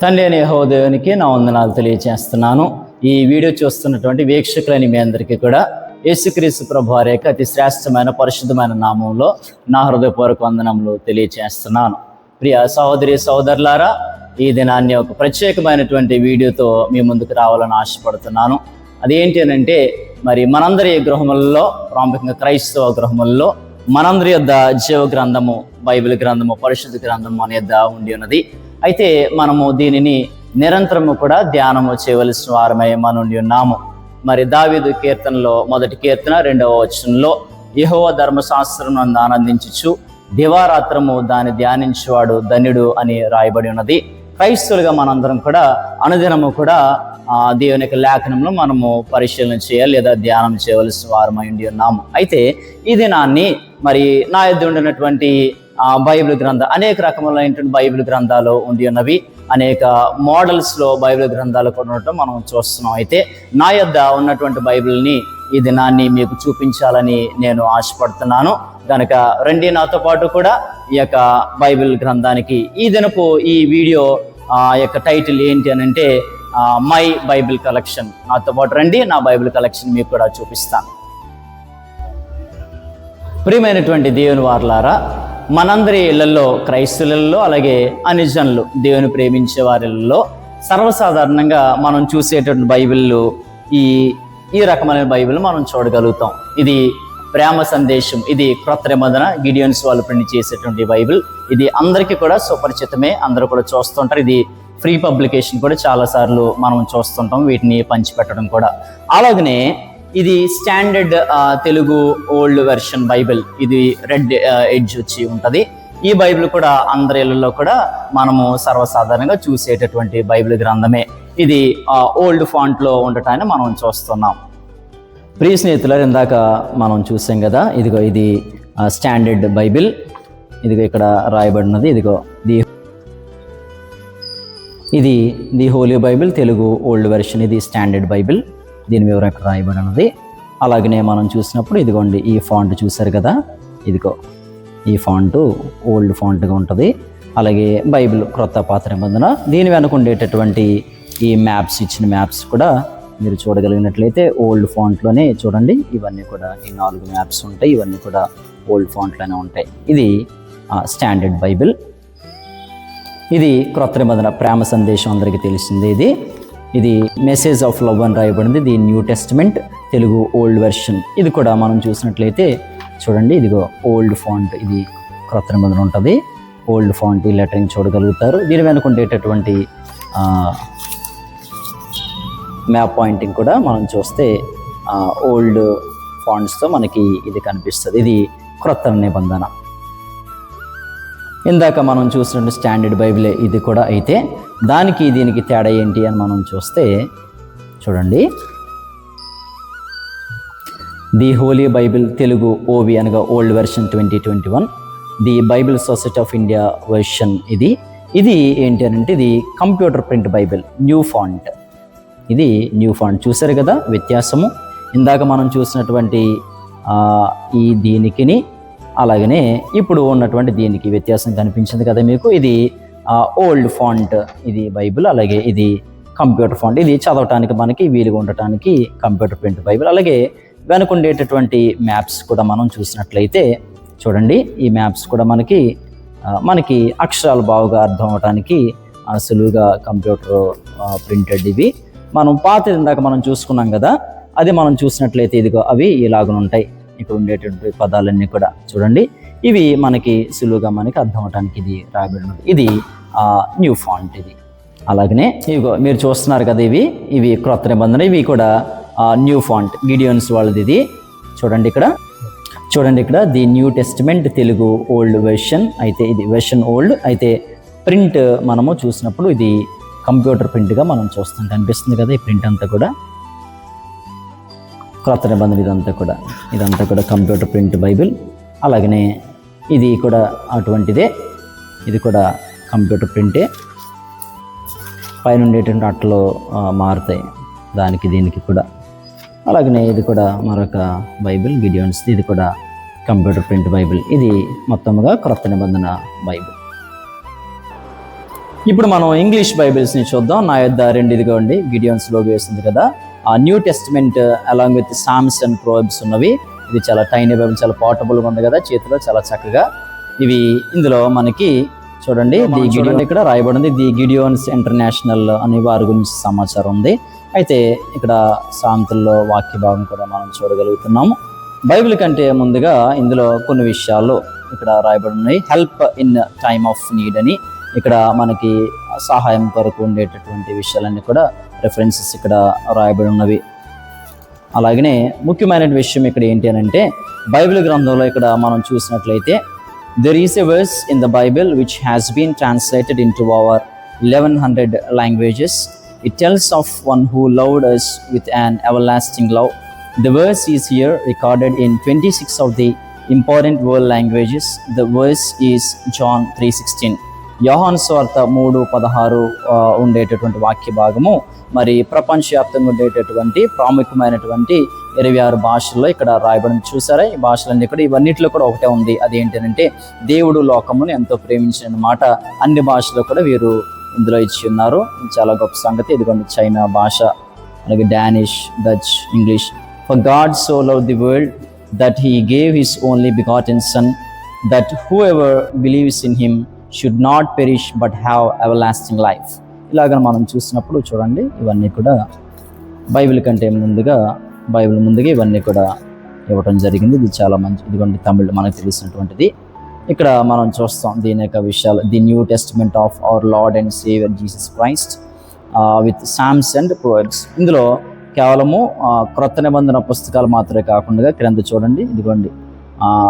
తండ్రి అయిన యెహోవా దేవునికి నా వందనాలు తెలియజేస్తున్నాను. ఈ వీడియో చూస్తున్నటువంటి వీక్షకులని మీ అందరికీ కూడా యేసుక్రీస్తు ప్రభు వారి యొక్క అతి శ్రేష్టమైన పరిశుద్ధమైన నామంలో నా హృదయపూర్వక వందనములు తెలియజేస్తున్నాను. ప్రియ సహోదరి సహోదరులారా, ఈ దినాన్ని ఒక ప్రత్యేకమైనటువంటి వీడియోతో మీ ముందుకు రావాలని ఆశపడుతున్నాను. అదేంటి అంటే, మరి మనందరి గృహములలో, ప్రాముఖ్యంగా క్రైస్తవ గృహములలో మనందరి యొద్ద జీవ గ్రంథము, బైబిల్ గ్రంథము, పరిశుద్ధ గ్రంథము అనే యొద్ద ఉండి ఉన్నది. అయితే మనము దీనిని నిరంతరము కూడా ధ్యానము చేయవలసిన వారమై మనుండి ఉన్నాము. మరి దావీదు కీర్తనలో మొదటి కీర్తన 2వ వచనంలో యెహోవా ధర్మశాస్త్రం నందు ఆనందించుచు దివారాత్రము దాన్ని ధ్యానించువాడు ధన్యుడు అని రాయబడి ఉన్నది. క్రైస్తవులుగా మనందరం కూడా అనుదినము కూడా దేవుని యొక్క లేఖనంలో మనము పరిశీలన చేయాలి లేదా ధ్యానం చేయవలసిన వారమై ఉండి ఉన్నాము. అయితే ఈ దినాన్ని మరి నా యొద్ద ఉండినటువంటి బైబిల్ అనేక రకములైనటువంటి బైబిల్ గ్రంథాలు ఉండి ఉన్నవి. అనేక మోడల్స్లో బైబిల్ గ్రంథాలు కూడా ఉండటం మనం చూస్తున్నాం. అయితే నా యొద్ద ఉన్నటువంటి బైబిల్ని ఈ దినాన్ని మీకు చూపించాలని నేను ఆశపడుతున్నాను. కనుక రండి నాతో పాటు కూడా ఈ యొక్క బైబిల్ గ్రంథానికి. ఈ దినపు ఈ వీడియో యొక్క టైటిల్ ఏంటి అని అంటే మై బైబిల్ కలెక్షన్. నాతో పాటు రండి, నా బైబిల్ కలెక్షన్ మీకు కూడా చూపిస్తాను. ప్రియమైనటువంటి దేవుని వారలారా, మనందరి ఇళ్లలో, క్రైస్తవులలో అలాగే అన్యజనులు దేవుని ప్రేమించే వారిలో సర్వసాధారణంగా మనం చూసేటువంటి బైబిళ్ళు ఈ రకమైన బైబిల్ మనం చూడగలుగుతాం. ఇది ప్రేమ సందేశం, ఇది క్రొత్త నిబంధన, గిడియోన్స్ వాళ్ళు ప్రింట్ చేసేటువంటి బైబిల్. ఇది అందరికీ కూడా సుపరిచితమే, అందరూ కూడా చూస్తుంటారు. ఇది ఫ్రీ పబ్లికేషన్ కూడా చాలాసార్లు మనం చూస్తుంటాం, వీటిని పంచిపెట్టడం కూడా. అలాగనే ఇది standard Telugu old version Bible. ఇది రెడ్ ఎడ్జ్ వచ్చి ఉంటుంది. ఈ బైబిల్ కూడా అందరి ఇళ్లలో కూడా మనము సర్వసాధారణంగా చూసేటటువంటి బైబిల్ గ్రంథమే. ఇది ఓల్డ్ ఫాంట్లో ఉండటాన్ని మనం చూస్తున్నాం. ప్రియ స్నేహితులారు, ఇందాక మనం చూసాం కదా, ఇదిగో ఇది స్టాండర్డ్ బైబిల్. ఇదిగో ఇక్కడ రాయబడినది, ఇదిగో ఇది the Holi Bible Telugu old version. ఇది స్టాండర్డ్ బైబిల్, దీని వివరం ఇక్కడ రాయబడి ఉన్నది. అలాగనే మనం చూసినప్పుడు ఇదిగోండి ఈ ఫాంట్ చూసారు కదా, ఇదిగో ఈ ఫాంటు ఓల్డ్ ఫాంట్గా ఉంటుంది. అలాగే బైబిల్ క్రొత్త పాత నిబంధన. దీని వెనక ఉండేటటువంటి ఈ మ్యాప్స్, ఇచ్చిన మ్యాప్స్ కూడా మీరు చూడగలిగినట్లయితే ఓల్డ్ ఫాంట్లోనే చూడండి. ఇవన్నీ కూడా ఈ 4 మ్యాప్స్ ఉంటాయి, ఇవన్నీ కూడా ఓల్డ్ ఫాంట్లోనే ఉంటాయి. ఇది స్టాండర్డ్ బైబిల్. ఇది క్రొత్త నిబంధన, ప్రేమ సందేశం, అందరికీ తెలిసిందే. ఇది మెసేజ్ ఆఫ్ లవ్ అని రాయబడింది. The new testament Telugu old version. ఇది కూడా మనం చూసినట్లయితే చూడండి, ఇదిగో ఓల్డ్ ఫాంట్, ఇది క్రొత్త నిబంధన ఉంటుంది. ఓల్డ్ ఫాంట్, ఈ లెటరింగ్ చూడగలుగుతారు. దీని వెనుక ఉండేటటువంటి మ్యాప్ పాయింటింగ్ కూడా మనం చూస్తే ఓల్డ్ ఫాంట్స్తో మనకి ఇది కనిపిస్తుంది. ఇది క్రొత్త నిబంధన. ఇందాక మనం చూసినట్టు స్టాండర్డ్ బైబిలే ఇది కూడా. అయితే దానికి దీనికి తేడా ఏంటి అని మనం చూస్తే చూడండి, ది హోలీ బైబిల్ తెలుగు ఓవి అనగా old version 2021, the Bible society of India version. ఇది ఏంటి అని అంటే, ఇది computer print Bible, new font. ఇది న్యూ ఫాంట్. చూసారు కదా వ్యత్యాసము. ఇందాక మనం చూసినటువంటి ఈ దీనికిని అలాగనే ఇప్పుడు ఉన్నటువంటి దీనికి వ్యత్యాసం కనిపించింది కదా మీకు. ఇది ఓల్డ్ ఫాంట్, ఇది బైబిల్. అలాగే ఇది కంప్యూటర్ ఫాంట్. ఇది చదవటానికి మనకి వీలుగా ఉండటానికి కంప్యూటర్ ప్రింట్ బైబిల్. అలాగే వెనుకుండేటటువంటి మ్యాప్స్ కూడా మనం చూసినట్లయితే చూడండి, ఈ మ్యాప్స్ కూడా మనకి అక్షరాలు బాగా అర్థం అవటానికి సులువుగా కంప్యూటర్ ప్రింటెడ్. ఇవి మనం పాతది ఇందాక మనం చూసుకున్నాం కదా, అది మనం చూసినట్లయితే ఇదిగో అవి ఇలాగనుంటాయి. ఇక్కడ ఉండేటువంటి పదాలన్నీ కూడా చూడండి, ఇవి మనకి సులువుగా అర్థం అవటానికి ఇది రాయబడినది. ఇది న్యూ ఫాంట్. ఇది అలాగనే ఇవిగో మీరు చూస్తున్నారు కదా, ఇవి క్రొత్త నిబంధన. ఇవి కూడా న్యూ ఫాంట్, గిడియోన్స్ వాళ్ళది. ఇది చూడండి ఇక్కడ the new testament Telugu old version. అయితే ఇది వెర్షన్ ఓల్డ్. అయితే ప్రింట్ మనము చూసినప్పుడు ఇది కంప్యూటర్ ప్రింట్గా మనం చూస్తాం. కనిపిస్తుంది కదా ఈ ప్రింట్ అంతా కూడా క్రొత్త నిబంధన. ఇదంతా కూడా కంప్యూటర్ ప్రింట్ బైబిల్. అలాగనే ఇది కూడా అటువంటిదే, ఇది కూడా కంప్యూటర్ ప్రింటే. పైన ఉండేటువంటి అట్టలో మారుతాయి దానికి దీనికి కూడా. అలాగనే ఇది కూడా మరొక బైబిల్, గిడియోన్స్. ఇది కూడా కంప్యూటర్ ప్రింట్ బైబిల్. ఇది మొత్తముగా క్రొత్త నిబంధన బైబిల్. ఇప్పుడు మనం ఇంగ్లీష్ బైబిల్స్ని చూద్దాం. నా యొద్ద 2 ఇదిగోండి గిడియోన్స్ లోగో వేసింది కదా, ఆ New Testament along with psalms and Proverbs ఉన్నవి. ఇది చాలా టైనీ బైబిల్, చాలా పోర్టబుల్గా ఉంది కదా, చేతిలో చాలా చక్కగా. ఇవి ఇందులో మనకి చూడండి ఇక్కడ రాయబడింది ది గిడియోన్స్ ఇంటర్నేషనల్ అని వారి గురించి సమాచారం ఉంది. అయితే ఇక్కడ సామెతల్లో వాక్య భాగం కూడా మనం చూడగలుగుతున్నాము. బైబిల్ కంటే ముందుగా ఇందులో కొన్ని విషయాలు ఇక్కడ రాయబడి ఉన్నాయి. Help in time of need అని ఇక్కడ మనకి సహాయం కొరకు ఉండేటటువంటి విషయాలన్నీ కూడా రెఫరెన్సెస్ ఇక్కడ రాయబడి ఉన్నవి. అలాగనే ముఖ్యమైన విషయం ఇక్కడ ఏంటి అని అంటే, బైబిల్ గ్రంథంలో ఇక్కడ మనం చూసినట్లయితే there is a verse in the Bible which has been translated into over 1100 languages. It tells of one who loved us with an everlasting love. The verse is here recorded in 26 of the important world languages. The verse is John 3:16. యోహాను సువార్త 3:16 ఉండేటటువంటి వాక్య భాగము మరి ప్రపంచవ్యాప్తంగా ఉండేటటువంటి ప్రాముఖ్యమైనటువంటి 26 భాషల్లో ఇక్కడ రాయబడింది. చూసారా, ఈ భాషలన్నీ కూడా ఇవన్నిటిలో కూడా ఒకటే ఉంది. అదేంటంటే దేవుడు లోకమును ఎంతో ప్రేమించిన మాట అన్ని భాషలో కూడా వీరు ఇందులో ఇచ్చి ఉన్నారు. చాలా గొప్ప సంగతి. ఇదిగోండి చైనా భాష, అలాగే Danish, Dutch, English. For God so love the world that he gave his only begotten sun that who ever believes in him should not perish but have everlasting life. ఇలాగ మనం చూసినప్పుడు చూడండి, ఇవన్నీ కూడా బైబిల్ కంటే ముందుగా ఇవన్నీ కూడా ఇవ్వటం జరిగింది. ఇది చాలా మంచి. ఇదిగోండి తమిళ్ మనకు తెలిసినటువంటిది. ఇక్కడ మనం చూస్తాం దీని యొక్క విషయాలు. The new testament of our lord and saviour Jesus Christ with psalms and proverbs. ఇందులో కేవలము క్రొత్త నిబంధన పుస్తకాలు మాత్రమే కాకుండా క్రింద చూడండి, ఇదిగోండి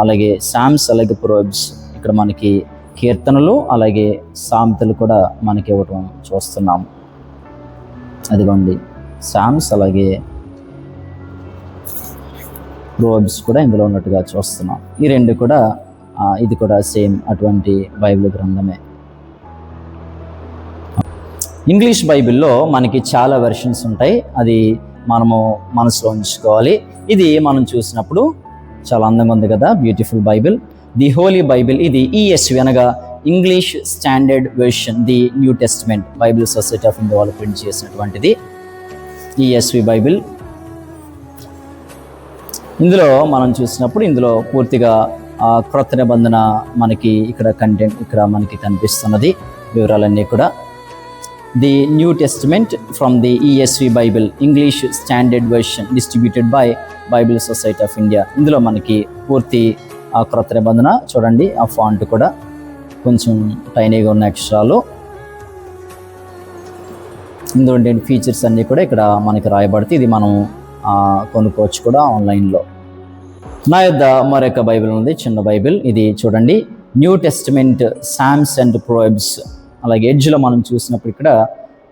అలాగే సామ్స్ అలాగే ప్రోబ్స్, ఇక్కడ మనకి కీర్తనలు అలాగే సామెతలు కూడా మనకి ఇవ్వటం చూస్తున్నాము. అదిగోండి సామ్స్ అలాగే ప్రోబ్స్ కూడా ఇందులో ఉన్నట్టుగా చూస్తున్నాం. ఈ రెండు కూడా ఇది కూడా సేమ్ అటువంటి బైబిల్ గ్రంథమే. ఇంగ్లీష్ బైబిల్లో మనకి చాలా వెర్షన్స్ ఉంటాయి. అది మనము మనసులో ఉంచుకోవాలి. ఇది మనం చూసినప్పుడు చాలా అందంగా ఉంది కదా, beautiful Bible. The Holi Bible, ఇది ESV అనగా English standard version. The new testament Bible society of India వాళ్ళు ప్రింట్ చేసినటువంటిది ESV బైబిల్. ఇందులో మనం చూసినప్పుడు ఇందులో పూర్తిగా క్రొత్త నిబంధన మనకి ఇక్కడ కంటెంట్ ఇక్కడ మనకి కనిపిస్తున్నది, వివరాలన్నీ కూడా. The new testament from the ESV Bible English standard version distributed by Bible society of India. ఇందులో మనకి పూర్తి క్రొత్త నిబంధన చూడండి. ఆ ఫాంట్ కూడా కొంచెం టైనీగా ఉన్న అక్షరాలు. ఇందులో ఉండే ఫీచర్స్ అన్నీ కూడా ఇక్కడ మనకి రాయబడితే ఇది మనం కొనుక్కోవచ్చు కూడా ఆన్లైన్లో. నా యొద్ద మరొక బైబిల్ ఉంది, చిన్న బైబిల్. ఇది చూడండి, new testament psalms and proverbs. అలాగే ఎడ్జ్లో మనం చూసినప్పుడు ఇక్కడ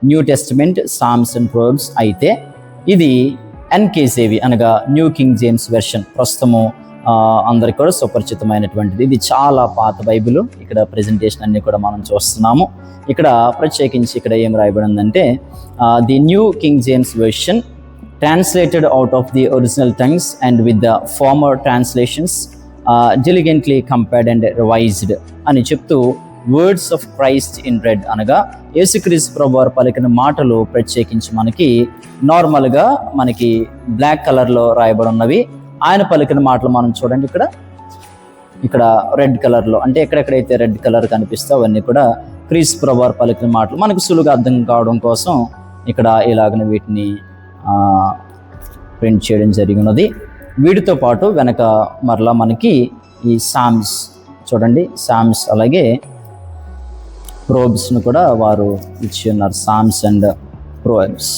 new testament psalms and proverbs. అయితే ఇది NKJV అనగా న్యూ కింగ్ జేమ్స్ వెర్షన్, ప్రస్తుతము అందరికి కూడా సుపరిచితమైనటువంటిది. ఇది చాలా పాత బైబిల్. ఇక్కడ ప్రెజెంటేషన్ అన్ని కూడా మనం చూస్తున్నాము. ఇక్కడ ప్రత్యేకించి ఇక్కడ ఏం రాయబడిందంటే, the new King James version translated out of the original tongues and with the former translations diligently compared and revised అని చెప్తూ words of Christ in red అనగా యేసుక్రీస్తు ప్రభువారు పలికిన మాటలు ప్రత్యేకించి మనకి నార్మల్గా మనకి బ్లాక్ కలర్లో రాయబడి ఉన్నవి. ఆయన పలికిన మాటలు మనం చూడండి ఇక్కడ రెడ్ కలర్లో, అంటే ఎక్కడెక్కడైతే రెడ్ కలర్ కనిపిస్తే అవన్నీ కూడా క్రీస్తు ప్రభువారు పలికిన మాటలు మనకు సులువుగా అర్థం కావడం కోసం ఇక్కడ ఇలాగనే వీటిని ప్రింట్ చేయడం జరిగినది. వీటితో పాటు వెనక మరలా మనకి ఈ సామ్స్ చూడండి, సామ్స్ అలాగే ప్రోబ్స్ను కూడా వారు ఇచ్చి ఉన్నారు. సామ్స్ అండ్ ప్రోబ్స్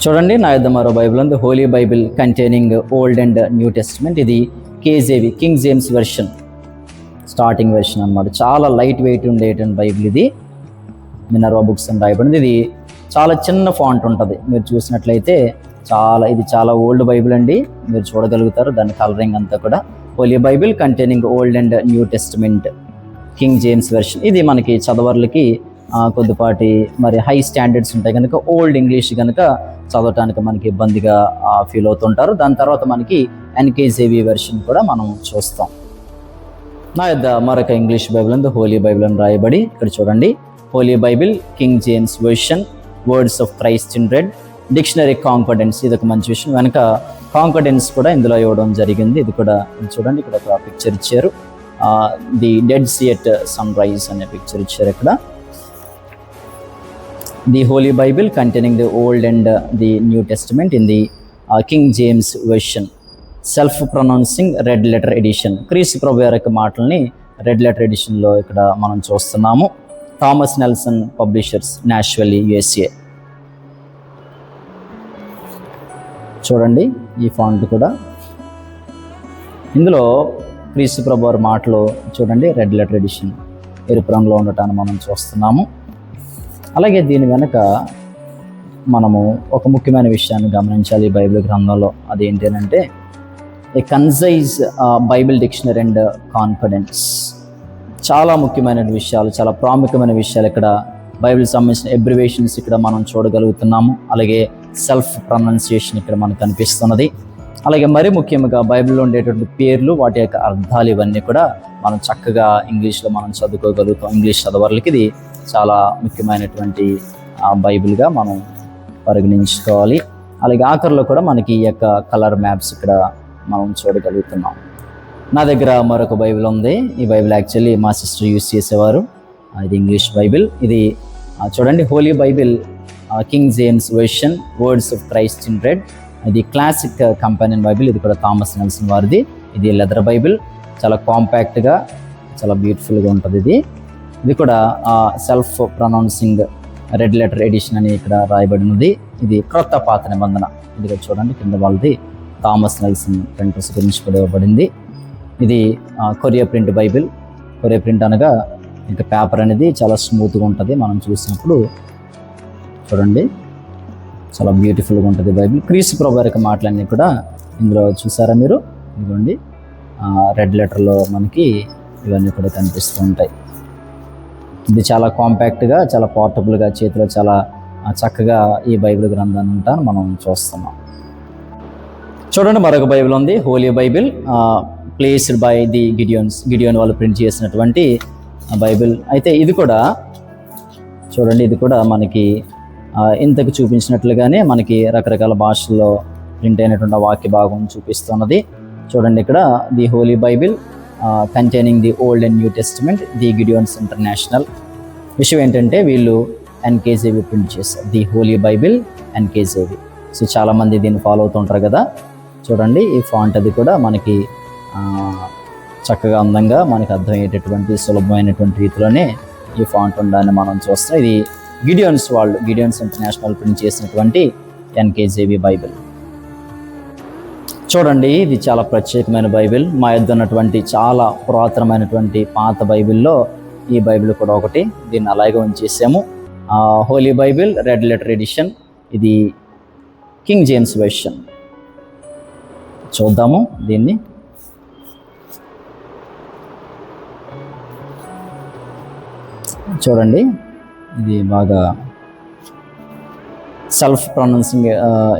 చూడండి. నా యొద్ద మరో బైబిల్ ఉంది, Holi Bible containing old and new testament. ఇది KJV king James version, starting version అన్నమాట. చాలా లైట్ వెయిట్ ఉండేటువంటి బైబిల్ ఇది. మినర్వా బుక్స్ అని రాయబడింది. ఇది చాలా చిన్న ఫాంట్ ఉంటుంది. మీరు చూసినట్లయితే ఇది చాలా ఓల్డ్ బైబిల్ అండి, మీరు చూడగలుగుతారు దాని కలరింగ్ అంతా కూడా. Holi Bible containing old and new testament king James version. ఇది మనకి చదవర్లకి కొద్దిపాటి మరి హై స్టాండర్డ్స్ ఉంటాయి కనుక ఓల్డ్ ఇంగ్లీష్ కనుక చదవటానికి మనకి ఇబ్బందిగా ఫీల్ అవుతుంటారు. దాని తర్వాత మనకి NKJV వెర్షన్ కూడా మనం చూస్తాం. నా యొద్ద మరొక ఇంగ్లీష్ బైబిల్ ఉంది, హోలీ బైబిల్ అని రాయబడి. ఇక్కడ చూడండి, Holy Bible King James version, words of Christ in red, dictionary concordance. ఇది ఒక మంచి విషయం. వెనక కాంకర్డెన్స్ కూడా ఇందులో ఇవ్వడం జరిగింది. ఇది కూడా చూడండి, ఇక్కడ ఒక పిక్చర్ ఇచ్చారు. The Dead Sea at sunrise అనే పిక్చర్ ఇచ్చారు ఇక్కడ. The Holi Bible containing the old and the new testament in the King James version, self pronouncing red letter edition. క్రీస్తు ప్రభు యొక్క మాటల్ని రెడ్ లెటర్ ఎడిషన్లో ఇక్కడ మనం చూస్తున్నాము. Thomas Nelson publishers, Nashville, USA. చూడండి ఈ ఫాంట్ కూడా. ఇందులో క్రీస్తు ప్రభు వారి మాటలు చూడండి, రెడ్ లెటర్ ఎడిషన్ ఎరుపు రంగులో ఉండటాన్ని మనం చూస్తున్నాము. అలాగే దీని వెనక మనము ఒక ముఖ్యమైన విషయాన్ని గమనించాలి ఈ బైబిల్ గ్రంథంలో. అదేంటి అంటే a concise Bible dictionary and confidence. చాలా ముఖ్యమైన విషయాలు, చాలా ప్రాముఖ్యమైన విషయాలు ఇక్కడ బైబిల్ సంబంధించిన ఎబ్రివేషన్స్ ఇక్కడ మనం చూడగలుగుతున్నాము. అలాగే సెల్ఫ్ ప్రొనౌన్సియేషన్ ఇక్కడ మనకు కనిపిస్తున్నది. అలాగే మరి ముఖ్యంగా బైబిల్లో ఉండేటువంటి పేర్లు, వాటి యొక్క అర్థాలు, ఇవన్నీ కూడా మనం చక్కగా ఇంగ్లీష్లో మనం చదువుకోగలుగుతాం. ఇంగ్లీష్ చదవర్లకి ఇది చాలా ముఖ్యమైనటువంటి బైబిల్గా మనం పరిగణించుకోవాలి. అలాగే ఆఖరిలో కూడా మనకి ఈ యొక్క కలర్ మ్యాప్స్ ఇక్కడ మనం చూడగలుగుతున్నాం. నా దగ్గర మరొక బైబిల్ ఉంది. ఈ బైబిల్ యాక్చువల్లీ మా సిస్టర్ యూజ్ చేసేవారు. ఇది ఇంగ్లీష్ బైబిల్. ఇది చూడండి, Holy Bible King James version, words of Christ in red. ఇది క్లాసిక్ కంపానియన్ బైబిల్. ఇది కూడా థామస్ నెల్సన్ వారిది. ఇది లెదర్ బైబిల్, చాలా కాంపాక్ట్గా, చాలా బ్యూటిఫుల్గా ఉంటుంది. ఇది కూడా self pronouncing red letter edition అని ఇక్కడ రాయబడినది. ఇది క్రొత్త పాత నిబంధన. ఇది కూడా చూడండి, కింద వాళ్ళది థామస్ నెల్సన్ ప్రింటర్స్ గురించి కూడా ఇవ్వబడింది. ఇది courier print Bible. Courier print అనగా ఇంకా పేపర్ అనేది చాలా స్మూత్గా ఉంటుంది. మనం చూసినప్పుడు చూడండి, చాలా బ్యూటిఫుల్గా ఉంటుంది బైబిల్. క్రీస్తు ప్రభు యొక్క మాటలన్నీ కూడా ఇందులో చూసారా మీరు? ఇదిగోండి, రెడ్ లెటర్లో మనకి ఇవన్నీ కూడా కనిపిస్తూ ఉంటాయి. ఇది చాలా కాంపాక్ట్గా, చాలా పోర్టబుల్గా, చేతిలో చాలా చక్కగా ఈ బైబిల్ గ్రంథాన్ని ఉంటాను మనం చూస్తున్నాం. చూడండి, మరొక బైబిల్ ఉంది, Holi Bible, placed by the Gideon వాళ్ళు ప్రింట్ చేసినటువంటి బైబిల్. అయితే ఇది కూడా చూడండి, ఇది కూడా మనకి ఇంతకు చూపించినట్లుగానే మనకి రకరకాల భాషల్లో ప్రింట్ అయినటువంటి వాక్య భాగం చూపిస్తున్నది. చూడండి, ఇక్కడ the Holi Bible containing the old and new testament, the Gideons international. విషయం ఏంటంటే వీళ్ళు NKJV ప్రింట్ చేశారు, the Holi Bible NKJV. So చాలామంది దీన్ని ఫాలో అవుతుంటారు కదా. చూడండి, ఈ ఫాంట్ అది కూడా మనకి చక్కగా అందంగా మనకి అర్థమయ్యేటటువంటి సులభమైనటువంటి రీతిలోనే ఈ ఫాంట్ ఉండాలని మనం చూస్తాం. ఇది గిడియోన్స్ ఇంటర్నేషనల్ ప్రింట్ చేసినటువంటి NKJV బైబిల్. చూడండి, ఇది చాలా ప్రత్యేకమైన బైబిల్. మా యొద్ద ఉన్నటువంటి చాలా పురాతనమైనటువంటి పాత బైబిల్లో ఈ బైబిల్ కూడా ఒకటి. దీన్ని అలాగే ఉంచేసాము. Holy Bible red letter edition. ఇది కింగ్ జేమ్స్ వెర్షన్. చూద్దాము దీన్ని. చూడండి, ఇది బాగా self pronouncing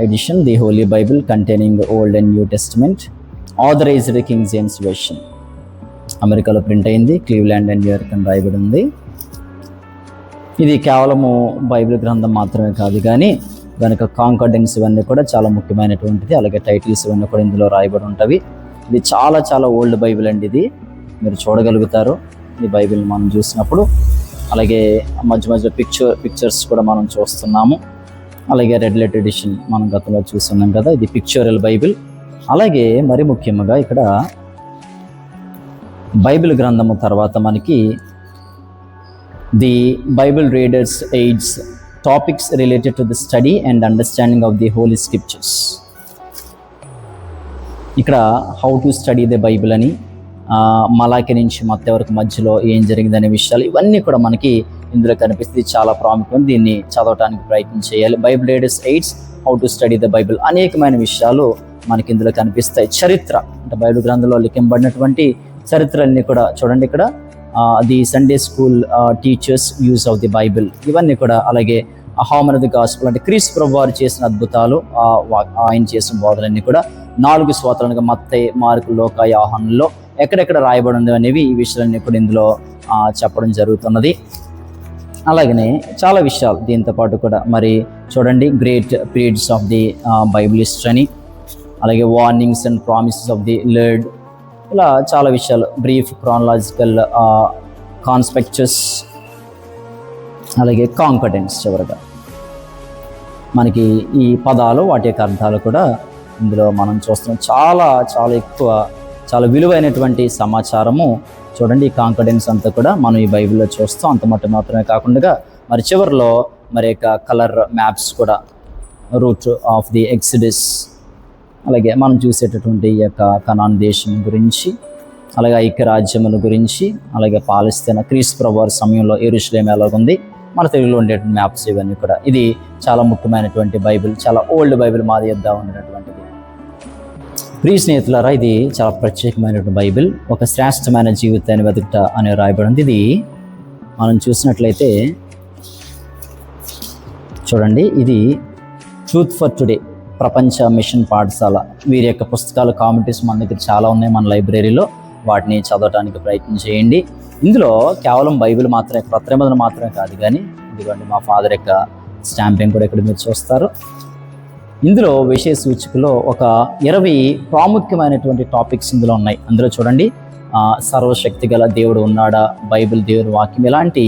edition, the Holi Bible containing old and new testament, authorized King James version. అమెరికాలో ప్రింట్ అయింది, క్లీవ్లాండ్ అండ్ న్యూయార్క్ అని రాయబడి ఉంది. ఇది కేవలము బైబిల్ గ్రంథం మాత్రమే కాదు, కానీ దానికి కాంకర్డెన్స్ ఇవన్నీ కూడా చాలా ముఖ్యమైనటువంటిది. అలాగే టైటిల్స్ ఇవన్నీ కూడా ఇందులో రాయబడి ఉంటవి. ఇది చాలా చాలా ఓల్డ్ బైబిల్ అండి. ఇది మీరు చూడగలుగుతారు ఈ బైబిల్ మనం చూసినప్పుడు. అలాగే మధ్య మధ్య పిక్చర్స్ కూడా మనం చూస్తున్నాము. అలాగే రెడ్ లెటర్ ఎడిషన్ మనం గతంలో చూస్తున్నాం కదా, ఇది పిక్చరల్ బైబిల్. అలాగే మరి ముఖ్యంగా ఇక్కడ బైబిల్ గ్రంథము తర్వాత మనకి the Bible readers aids, topics related to the study and understanding of the Holy scriptures. ఇక్కడ how to study the Bible అని, మలాకి నుంచి మత్తయి వరకు మధ్యలో ఏం జరిగిందనే విషయాలు ఇవన్నీ కూడా మనకి ఇందులో కనిపిస్తుంది. చాలా ప్రాముఖ్యం. దీన్ని చదవటానికి ప్రయత్నం చేయాలి. Bible readers AIDS, how to study the Bible. అనేకమైన విషయాలు మనకి ఇందులో కనిపిస్తాయి. చరిత్ర అంటే బైబిల్ గ్రంథంలో లిఖింపబడినటువంటి చరిత్రలన్నీ కూడా చూడండి ఇక్కడ. The Sunday school teachers use of the Bible, ఇవన్నీ కూడా. అలాగే హామన్ ది గాస్పెల్ అంటే క్రీస్తు ప్రభు వారు చేసిన అద్భుతాలు, ఆయన చేసిన బోధలన్నీ కూడా. 4 స్వాతంత్రాలుగా మత్తయి, మార్కు, లూకా, యోహానుల్లో ఎక్కడెక్కడ రాయబడి ఉంది అనేవి ఈ విషయాలన్నీ కూడా ఇందులో చెప్పడం జరుగుతున్నది. అలాగనే చాలా విషయాలు దీంతో పాటు కూడా మరి చూడండి, great periods of the Bible history అని, అలాగే warnings and promises of the lured, ఇలా చాలా విషయాలు, బ్రీఫ్ క్రానలాజికల్ కాన్స్పెక్చస్, అలాగే కాంకడెన్స్. చివరగా మనకి ఈ పదాలు వాటి యొక్క అర్థాలు కూడా ఇందులో మనం చూస్తున్నాం. చాలా చాలా ఎక్కువ, చాలా విలువైనటువంటి సమాచారము చూడండి. ఈ కాంకడెన్స్ అంతా కూడా మనం ఈ బైబిల్లో చూస్తాం. అంత మట్టు మాత్రమే కాకుండా మరి చివరిలో మరి యొక్క కలర్ మ్యాప్స్ కూడా, రూట్ ఆఫ్ ది ఎక్సిడస్, అలాగే మనం చూసేటటువంటి ఈ యొక్క కనాన్ దేశం గురించి, అలాగే ఐక్యరాజ్యముల గురించి, అలాగే పాలస్తీనా, క్రీస్తు ప్రభువారి సమయంలో యెరూషలేము ఎలాగుంది, మన తెలుగులో ఉండేటువంటి మ్యాప్స్ ఇవన్నీ కూడా. ఇది చాలా ముఖ్యమైనటువంటి బైబిల్, చాలా ఓల్డ్ బైబిల్ మాది యొద్ద ఉన్నటువంటిది. ప్రియ స్నేహితులారా, ఇది చాలా ప్రత్యేకమైనటువంటి బైబిల్. ఒక శ్రేష్టమైన జీవితాన్ని వెతుకుట అనే రాయబడింది. ఇది మనం చూసినట్లయితే చూడండి, ఇది ట్రూత్ ఫర్ టుడే ప్రపంచ మిషన్ పాఠశాల, వీరి యొక్క పుస్తకాలు, కామెంటరీస్ మన దగ్గర చాలా ఉన్నాయి మన లైబ్రరీలో. వాటిని చదవడానికి ప్రయత్నం చేయండి. ఇందులో కేవలం బైబిల్ మాత్రమే, క్రొత్త నిబంధన మాత్రమే కాదు, కానీ ఇదిగోండి మా ఫాదర్ యొక్క స్టాంపింగ్ కూడా ఇక్కడ మీరు చూస్తారు. ఇందులో విషయ సూచికలో ఒక 20 ప్రాముఖ్యమైనటువంటి టాపిక్స్ ఇందులో ఉన్నాయి. అందులో చూడండి, సర్వశక్తి గల దేవుడు ఉన్నాడా, బైబిల్ దేవుని వాక్యం, ఇలాంటి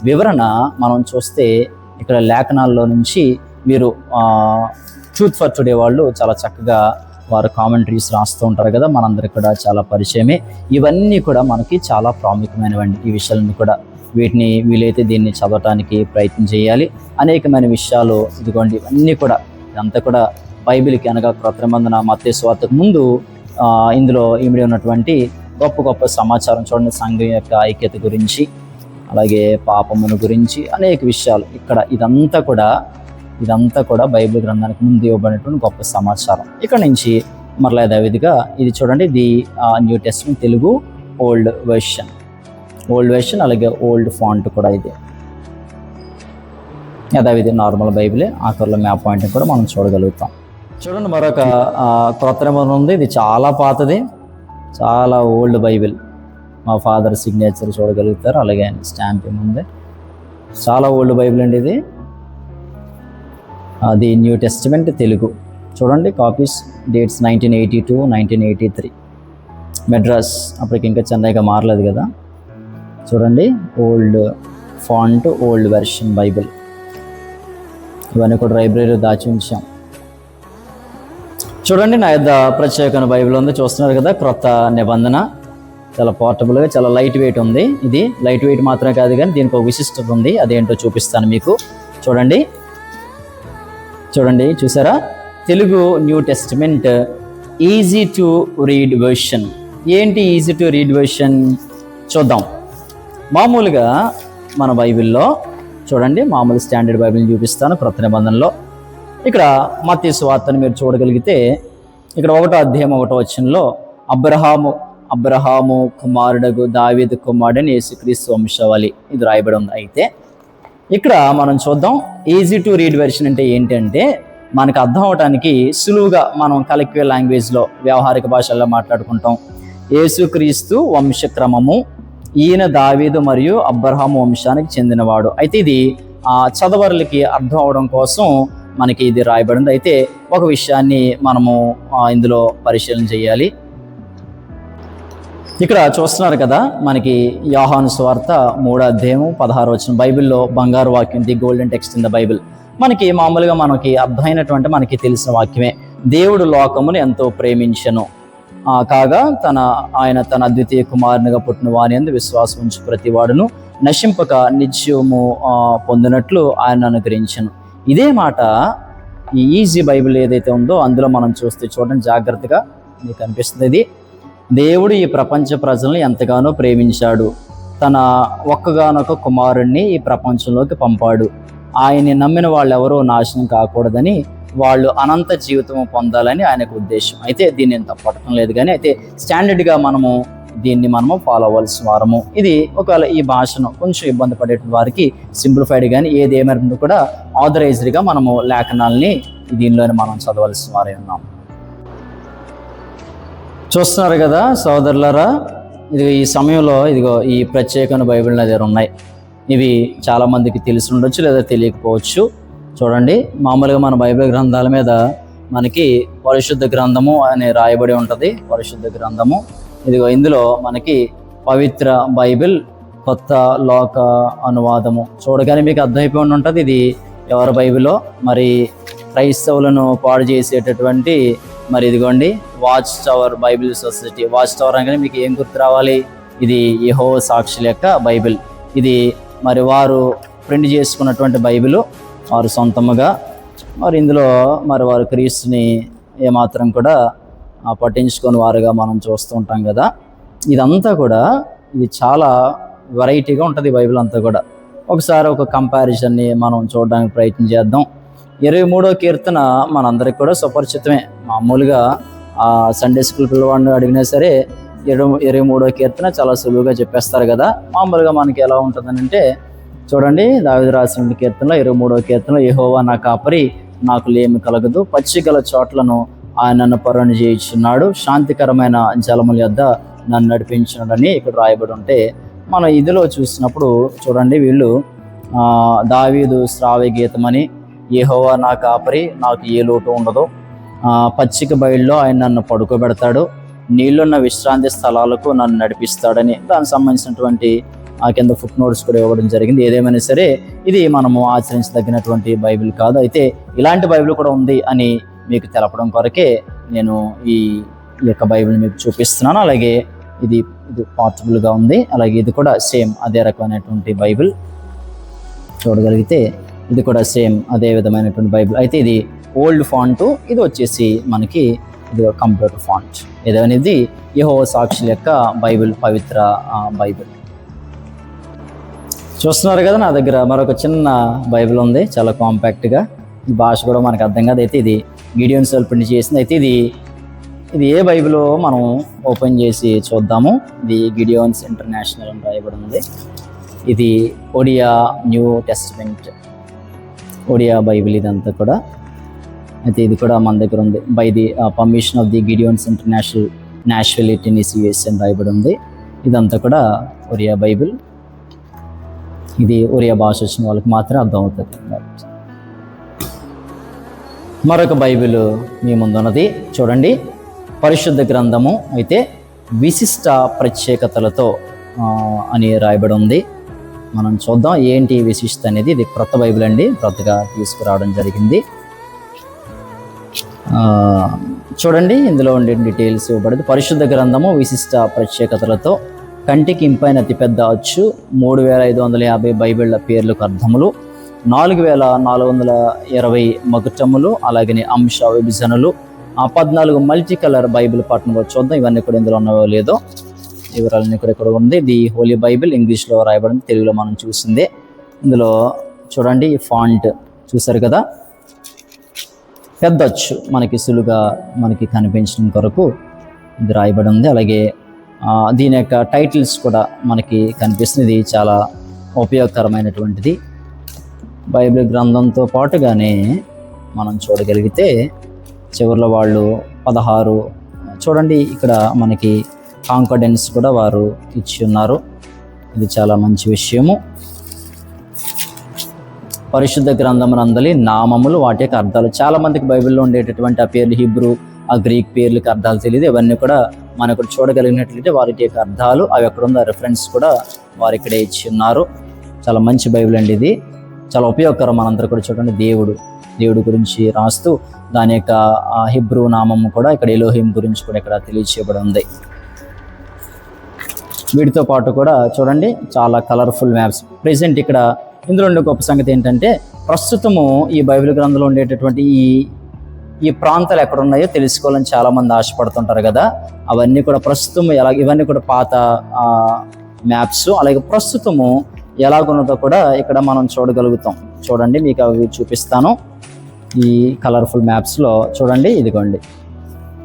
వివరణ మనం చూస్తే ఇక్కడ లేఖనాల్లో నుంచి వీరు ట్రూత్ ఫర్ టుడే వాళ్ళు చాలా చక్కగా వారు కామెంటరీస్ రాస్తూ ఉంటారు కదా, మనందరికి కూడా చాలా పరిచయమే. ఇవన్నీ కూడా మనకి చాలా ప్రాముఖ్యమైనవండి. ఈ విషయాలను కూడా వీటిని వీలైతే దీన్ని చదవటానికి ప్రయత్నం చేయాలి. అనేకమైన విషయాలు ఇదిగోండి, ఇవన్నీ కూడా, ఇదంతా కూడా బైబిల్కి అనగా క్రొత్త నిబంధన మత్తయి సువార్తకు ముందు ఇందులో ఇమిడి ఉన్నటువంటి గొప్ప గొప్ప సమాచారం చూడండి. సంఘం యొక్క ఐక్యత గురించి, అలాగే పాపమును గురించి అనేక విషయాలు ఇక్కడ. ఇదంతా కూడా బైబిల్ గ్రంథానికి ముందు ఇవ్వబడినటువంటి గొప్ప సమాచారం. ఇక్కడ నుంచి మరలా యథావిధిగా ఇది చూడండి, the new testament Telugu old version, అలాగే ఓల్డ్ ఫాంట్ కూడా ఇది యథావిధి నార్మల్ బైబిలే. ఆఖరిలో మ్యాప్ పాయింట్ కూడా మనం చూడగలుగుతాం. చూడండి, మరొక క్రొత్త నిబంధన ఉంది. ఇది చాలా పాతది, చాలా ఓల్డ్ బైబిల్. మా ఫాదర్ సిగ్నేచర్ చూడగలుగుతారు, అలాగే స్టాంపింగ్ ఉంది. చాలా ఓల్డ్ బైబిల్ అండి ఇది. ది న్యూ టెస్టిమెంట్ తెలుగు చూడండి, కాపీస్, డేట్స్ 1982, 1983, మెడ్రాస్. అప్పటికి ఇంకా చెన్నైగా మారలేదు కదా. చూడండి, old font, old version Bible. ఇవన్నీ కూడా లైబ్రరీలో దాచి ఉంచాం. చూడండి, నా యొద్ద ప్రత్యేకమైన బైబిల్ ఉంది, చూస్తున్నారు కదా. క్రొత్త నిబంధన చాలా పోర్టబుల్గా, చాలా లైట్ వెయిట్ ఉంది. ఇది లైట్ వెయిట్ మాత్రమే కాదు, కానీ దీనికి ఒక విశిష్టత ఉంది. అదేంటో చూపిస్తాను మీకు. చూడండి, చూసారా, Telugu new testament easy to read version. ఏంటి ఈజీ టు రీడ్ వెర్షన్ చూద్దాం. మామూలుగా మన బైబిల్లో చూడండి, మామూలు స్టాండర్డ్ బైబిల్ని చూపిస్తాను. క్రొత్త నిబంధనలో ఇక్కడ మత్తయి సువార్తను మీరు చూడగలిగితే, ఇక్కడ 1వ అధ్యాయం 1వ వచనంలో అబ్రహాము కుమారుడగు దావీదు కుమారుడని యేసుక్రీస్తు వంశావళి ఇది రాయబడి ఉంది. అయితే ఇక్కడ మనం చూద్దాం, ఈజీ టు రీడ్ వెర్షన్ అంటే ఏంటంటే, మనకు అర్థం అవడానికి సులువుగా మనం కలెక్టివ్ లాంగ్వేజ్లో వ్యవహారిక భాషల్లో మాట్లాడుకుంటాం. యేసుక్రీస్తు వంశక్రమము, ఈయన దావీదు మరియు అబ్రహాము వంశానికి చెందినవాడు. అయితే ఇది చదవరులకి అర్థం అవడం కోసం మనకి ఇది రాయబడింది. అయితే ఒక విషయాన్ని మనము ఇందులో పరిశీలన చేయాలి. ఇక్కడ చూస్తున్నారు కదా, మనకి యోహాను సువార్త 3వ అధ్యాయం 16వ వచనం, బైబిల్లో బంగారు వాక్యం, the golden text in the Bible. మనకి మామూలుగా మనకి అర్థమైనటువంటి, మనకి తెలిసిన వాక్యమే. దేవుడు లోకమును ఎంతో ప్రేమించెను కాగా ఆయన తన అద్వితీయ కుమారునిగా పుట్టిన వాని యందు విశ్వాసం ఉంచు ప్రతివాడును నశింపక నిత్యము పొందినట్లు ఆయన అనుగ్రహించెను. ఇదే మాట ఈ ఈజీ బైబిల్ ఏదైతే ఉందో అందులో మనం చూస్తే చూడండి జాగ్రత్తగా, మీకు అనిపిస్తుంది. ఇది దేవుడు ఈ ప్రపంచ ప్రజలను ఎంతగానో ప్రేమించాడు, తన ఒక్కగానొక కుమారుణ్ణి ఈ ప్రపంచంలోకి పంపాడు. ఆయన్ని నమ్మిన వాళ్ళు ఎవరో నాశనం కాకూడదని, వాళ్ళు అనంత జీవితం పొందాలని ఆయనకు ఉద్దేశం. అయితే దీన్ని నేను తప్పటం లేదు, కానీ అయితే స్టాండర్డ్గా మనము ఫాలో అవ్వాల్సిన వారము. ఇది ఒకవేళ ఈ భాషను కొంచెం ఇబ్బంది పడే వారికి సింప్లిఫైడ్, కానీ ఏది ఏమైనా కూడా ఆథరైజ్డ్గా మనము లేఖనాల్ని దీనిలోనే మనం చదవాల్సిన వారే ఉన్నాం. చూస్తున్నారు కదా సోదరులారా, ఇది ఈ సమయంలో ఇదిగో ఈ ప్రత్యేకమైన బైబిల్ నా దగ్గర ఉన్నాయి. ఇవి చాలామందికి తెలిసి ఉండొచ్చు లేదా తెలియకపోవచ్చు. చూడండి, మామూలుగా మన బైబిల్ గ్రంథాల మీద మనకి పరిశుద్ధ గ్రంథము అని రాయబడి ఉంటుంది. పరిశుద్ధ గ్రంథము ఇదిగో ఇందులో మనకి పవిత్ర బైబిల్ కొత్త లోక అనువాదము చూడగానే మీకు అర్థమైపోయి ఉంటుంది ఇది ఎవరి బైబిలో. మరి క్రైస్తవులను పాడు చేసేటటువంటి మరి ఇదిగోండి watch tower Bible society. Watch tower అనగానే మీకు ఏం గుర్తు రావాలి? ఇది యెహోవా సాక్షుల యొక్క బైబిల్. ఇది మరి వారు ప్రింట్ చేసుకున్నటువంటి బైబిల్, వారు సొంతముగా. మరి ఇందులో మరి వారు క్రీస్తుని ఏమాత్రం కూడా పట్టించుకొని వారుగా మనం చూస్తూ ఉంటాం కదా. ఇదంతా కూడా ఇది చాలా వెరైటీగా ఉంటుంది బైబిల్ అంతా కూడా. ఒకసారి ఒక కంపారిజన్ని మనం చూడడానికి ప్రయత్నం చేద్దాం. 23వ కీర్తన మనందరికి కూడా సుపరిచితమే. మామూలుగా సండే స్కూల్ పిల్లవాడిని అడిగినా సరే 23వ కీర్తన చాలా సులువుగా చెప్పేస్తారు కదా. మామూలుగా మనకి ఎలా ఉంటుందని అంటే చూడండి, దావీదు రాసిన కీర్తనలో 23వ కీర్తనలో యెహోవా నా కాపరి, నాకు లేమి కలగదు, పచ్చిగల చోట్లను ఆయన నన్ను పరుణ చేయించున్నాడు, శాంతికరమైన జలముల యొద్ద నన్ను నడిపించున్నాడని ఇక్కడ రాయబడి ఉంటే, మనం ఇదిలో చూసినప్పుడు చూడండి వీళ్ళు దావీదు శ్రావ్య గీతమని, యెహోవా నా కాపరి, నాకు ఏ లోటు ఉండదు, పచ్చిక బయల్లో ఆయన నన్ను పడుకోబెడతాడు, నీళ్లున్న విశ్రాంతి స్థలాలకు నన్ను నడిపిస్తాడని దానికి సంబంధించినటువంటి కింద ఫుట్ నోట్స్ కూడా ఇవ్వడం జరిగింది. ఏదేమైనా సరే ఇది మనము ఆచరించదగినటువంటి బైబిల్ కాదు. అయితే ఇలాంటి బైబిల్ కూడా ఉంది అని మీకు తెలపడం కొరకే నేను ఈ యొక్క బైబిల్ మీకు చూపిస్తున్నాను. అలాగే ఇది పార్టబుల్గా ఉంది. అలాగే ఇది కూడా సేమ్ అదే రకమైనటువంటి బైబిల్ చూడగలిగితే ఇది కూడా సేమ్ అదే విధమైనటువంటి బైబిల్. అయితే ఇది ఓల్డ్ ఫాంట్, ఇది వచ్చేసి మనకి ఇది కంప్యూటర్ ఫాంట్. ఏదనేది యెహోవా సాక్షుల యొక్క బైబిల్, పవిత్ర బైబిల్. చూస్తున్నారు కదా, నా దగ్గర మరొక చిన్న బైబిల్ ఉంది, చాలా కాంపాక్ట్గా. ఈ భాష కూడా మనకు అర్థం కాదు. అయితే ఇది గిడియోన్ సెల్ ప్రింట్ చేసింది. అయితే ఇది ఏ బైబిలో మనం ఓపెన్ చేసి చూద్దాము. ఇది గిడియోన్స్ ఇంటర్నేషనల్ అని రాయబడి ఉంది. ఇది Odia new testament, Odia Bible ఇదంతా కూడా. అయితే ఇది కూడా మన దగ్గర ఉంది. By the permission of the Gideons international national tennis US అని రాయబడి ఉంది. ఇదంతా కూడా ఒరియా బైబిల్. ఇది ఒరియా భాష వచ్చిన వాళ్ళకి మాత్రమే అర్థమవుతుంది. మరొక బైబిల్ మీ ముందున్నది చూడండి, పరిశుద్ధ గ్రంథము అయితే విశిష్ట ప్రత్యేకతలతో అని రాయబడి ఉంది. మనం చూద్దాం ఏంటి విశిష్ట అనేది. ఇది క్రొత్త బైబిల్ అండి, క్రొత్తగా తీసుకురావడం జరిగింది. చూడండి, ఇందులో ఉండే డీటెయిల్స్ ఇవ్వబడింది. పరిశుద్ధ గ్రంథము విశిష్ట ప్రత్యేకతలతో కంటికి ఇంపైన అతిపెద్ద అచ్చు, 3550 బైబిళ్ల పేర్లకు అర్థములు, 4420 మకుటములు, అలాగనే అంశ విభజనలు, 14 మల్టీ కలర్ బైబిల్ పట్టణంలో చూద్దాం. ఇవన్నీ కూడా ఇందులో ఉన్నవో లేదో వివరాలన్నీ కూడా ఇక్కడ ఉంది. ది హోలీ బైబిల్ ఇంగ్లీష్లో రాయబడింది, తెలుగులో మనం చూసిందే. ఇందులో చూడండి ఈ ఫాంట్ చూసారు కదా, పెద్దచ్చు మనకి సులువుగా మనకి కనిపించడం కొరకు ఇది రాయబడి ఉంది. అలాగే దీని యొక్క టైటిల్స్ కూడా మనకి కనిపిస్తుంది. ఇది చాలా ఉపయోగకరమైనటువంటిది. బైబిల్ గ్రంథంతో పాటుగానే మనం చూడగలిగితే చివరిలో వాళ్ళు 16 చూడండి ఇక్కడ మనకి కాంకార్డెన్స్ కూడా వారు ఇచ్చి ఉన్నారు. ఇది చాలా మంచి విషయము. పరిశుద్ధ గ్రంథమునందలి నామములు, వాటి యొక్క అర్థాలు. చాలా మందికి బైబిల్లో ఉండేటటువంటి ఆ పేర్లు, హిబ్రూ ఆ గ్రీక్ పేర్లకి అర్థాలు తెలియదు. ఇవన్నీ కూడా మనకు చూడగలిగినట్లయితే వారి యొక్క అర్థాలు అవి ఎక్కడ ఉందో రెఫరెన్స్ కూడా వారు ఇక్కడే ఇచ్చి ఉన్నారు. చాలా మంచి బైబిల్ అండి ఇది, చాలా ఉపయోగకరం. మనందరూ కూడా చూడండి దేవుడు గురించి రాస్తూ దాని యొక్క హిబ్రూ నామము కూడా ఇక్కడ ఎలోహిం గురించి కూడా ఇక్కడ తెలియచేయబడి ఉంది. వీటితో పాటు కూడా చూడండి చాలా కలర్ఫుల్ మ్యాప్స్ ప్రెజెంట్ ఇక్కడ. ఇందులో ఉండే గొప్ప సంగతి ఏంటంటే ప్రస్తుతము ఈ బైబిల్ గ్రంథంలో ఉండేటటువంటి ఈ ప్రాంతాలు ఎక్కడ ఉన్నాయో తెలుసుకోవాలని చాలామంది ఆశపడుతుంటారు కదా. అవన్నీ కూడా ప్రస్తుతం ఇవన్నీ కూడా పాత మ్యాప్స్. అలాగే ప్రస్తుతము ఎలాగున్నదో కూడా ఇక్కడ మనం చూడగలుగుతాం. చూడండి, మీకు అవి చూపిస్తాను. ఈ కలర్ఫుల్ మ్యాప్స్లో చూడండి, ఇదిగోండి